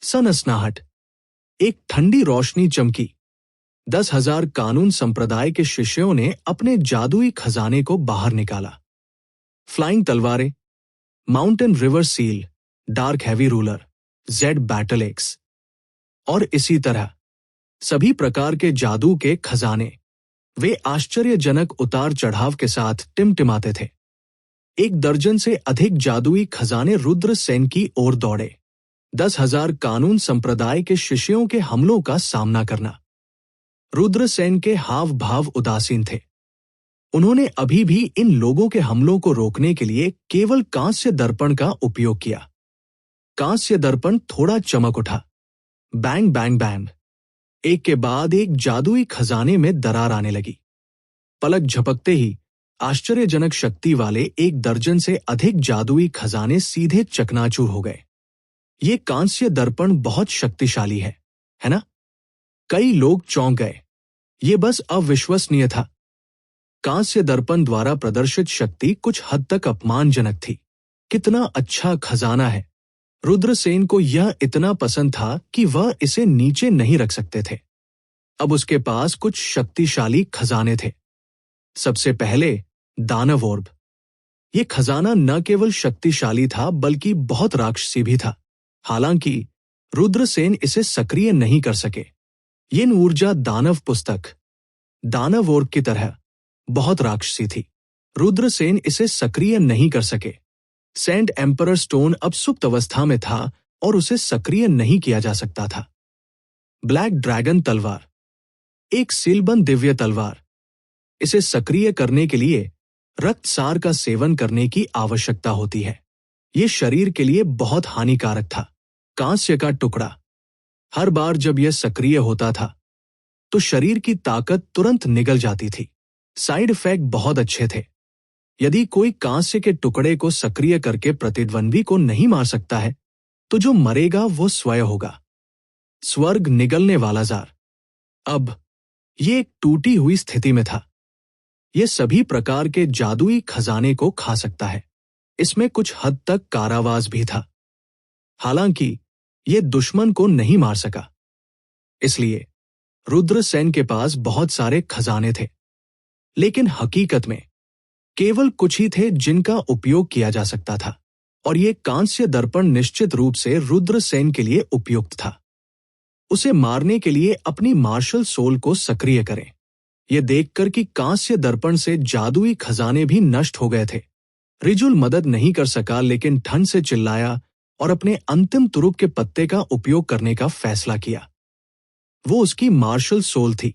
सनसनाहट, एक ठंडी रोशनी चमकी। 10,000 कानून संप्रदाय के शिष्यों ने अपने जादुई खजाने को बाहर निकाला। फ्लाइंग तलवारें, mountain river seal, dark heavy ruler, Z battle x और इसी तरह सभी प्रकार के जादू के खजाने, वे आश्चर्यजनक उतार चढ़ाव के साथ टिमटिमाते थे। 1 दर्जन से अधिक जादुई खजाने रुद्रसेन की ओर दौड़े। 10,000 कानून संप्रदाय के शिष्यों के हमलों का सामना करना। रुद्रसेन के हाव भाव उदासीन थे। उन्होंने अभी भी इन लोगों के हमलों को रोकने के लिए केवल कांस्य दर्पण का उपयोग किया। कांस्य दर्पण थोड़ा चमक उठा। बैंग बैंग बैंग, एक के बाद एक जादुई खजाने में दरार आने लगी। पलक झपकते ही आश्चर्यजनक शक्ति वाले 1 दर्जन से अधिक जादुई खजाने सीधे चकनाचूर हो गए। ये कांस्य दर्पण बहुत शक्तिशाली है ना? कई लोग चौंक गए। ये बस अविश्वसनीय था। कांस्य दर्पण द्वारा प्रदर्शित शक्ति कुछ हद तक अपमानजनक थी। कितना अच्छा खजाना है! रुद्रसेन को यह इतना पसंद था कि वह इसे नीचे नहीं रख सकते थे। अब उसके पास कुछ शक्तिशाली खजाने थे। सबसे पहले दानव ऑर्ब। ये खजाना न केवल शक्तिशाली था बल्कि बहुत राक्षसी भी था। हालांकि रुद्रसेन इसे सक्रिय नहीं कर सके। ये ऊर्जा दानव पुस्तक, दानव ऑर्ब की तरह बहुत राक्षसी थी। रुद्रसेन इसे सक्रिय नहीं कर सके। सेंट एम्परर स्टोन अब सुप्त अवस्था में था और उसे सक्रिय नहीं किया जा सकता था। ब्लैक ड्रैगन तलवार, एक सीलबंद दिव्य तलवार। इसे सक्रिय करने के लिए रक्तसार का सेवन करने की आवश्यकता होती है। ये शरीर के लिए बहुत हानिकारक था। कांस्य का टुकड़ा, हर बार जब यह सक्रिय होता था तो शरीर की ताकत तुरंत निगल जाती थी। साइड इफेक्ट बहुत अच्छे थे। यदि कोई कांस्य के टुकड़े को सक्रिय करके प्रतिद्वंद्वी को नहीं मार सकता है तो जो मरेगा वो स्वयं होगा। स्वर्ग निगलने वाला जार। अब ये एक टूटी हुई स्थिति में था। यह सभी प्रकार के जादुई खजाने को खा सकता है। इसमें कुछ हद तक कारावास भी था। हालांकि यह दुश्मन को नहीं मार सका। इसलिए रुद्रसेन के पास बहुत सारे खजाने थे, लेकिन हकीकत में केवल कुछ ही थे जिनका उपयोग किया जा सकता था, और ये कांस्य दर्पण निश्चित रूप से रुद्रसेन के लिए उपयुक्त था। उसे मारने के लिए अपनी मार्शल सोल को सक्रिय करें। यह देखकर कि कांस्य दर्पण से जादुई खजाने भी नष्ट हो गए थे, रिजुल मदद नहीं कर सका, लेकिन ठंड से चिल्लाया और अपने अंतिम तुरुप के पत्ते का उपयोग करने का फैसला किया। वो उसकी मार्शल सोल थी।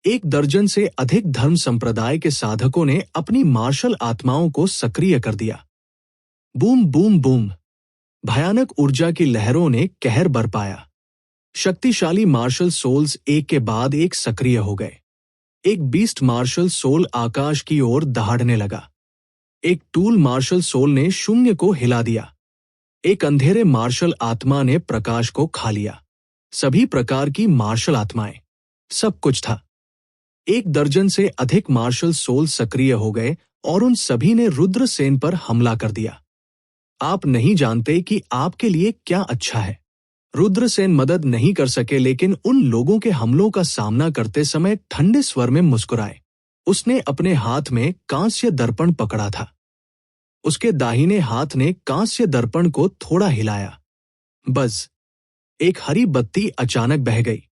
1 दर्जन से अधिक धर्म संप्रदाय के साधकों ने अपनी मार्शल आत्माओं को सक्रिय कर दिया। बूम बूम बूम, भयानक ऊर्जा की लहरों ने कहर बरपाया। शक्तिशाली मार्शल सोल्स एक के बाद एक सक्रिय हो गए। एक बीस्ट मार्शल सोल आकाश की ओर दहाड़ने लगा। एक टूल मार्शल सोल ने शून्य को हिला दिया। एक अंधेरे मार्शल आत्मा ने प्रकाश को खा लिया। सभी प्रकार की मार्शल आत्माएं, सब कुछ था। 1 दर्जन से अधिक मार्शल सोल सक्रिय हो गए और उन सभी ने रुद्रसेन पर हमला कर दिया। आप नहीं जानते कि आपके लिए क्या अच्छा है। रुद्रसेन मदद नहीं कर सके, लेकिन उन लोगों के हमलों का सामना करते समय ठंडे स्वर में मुस्कुराए। उसने अपने हाथ में कांस्य दर्पण पकड़ा था। उसके दाहिने हाथ ने कांस्य दर्पण को थोड़ा हिलाया। बस एक हरी बत्ती अचानक बह गई।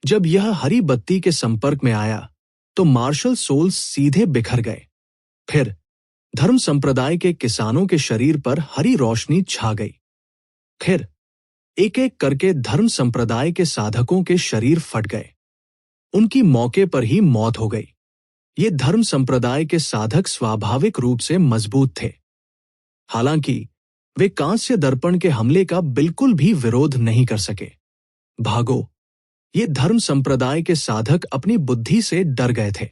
जब यह हरी बत्ती के संपर्क में आया तो मार्शल सोल्स सीधे बिखर गए। फिर धर्म संप्रदाय के किसानों के शरीर पर हरी रोशनी छा गई। फिर एक एक करके धर्म संप्रदाय के साधकों के शरीर फट गए। उनकी मौके पर ही मौत हो गई। ये धर्म संप्रदाय के साधक स्वाभाविक रूप से मजबूत थे। हालांकि वे कांस्य दर्पण के हमले का बिल्कुल भी विरोध नहीं कर सके। भागो! ये धर्म संप्रदाय के साधक अपनी बुद्धि से डर गए थे।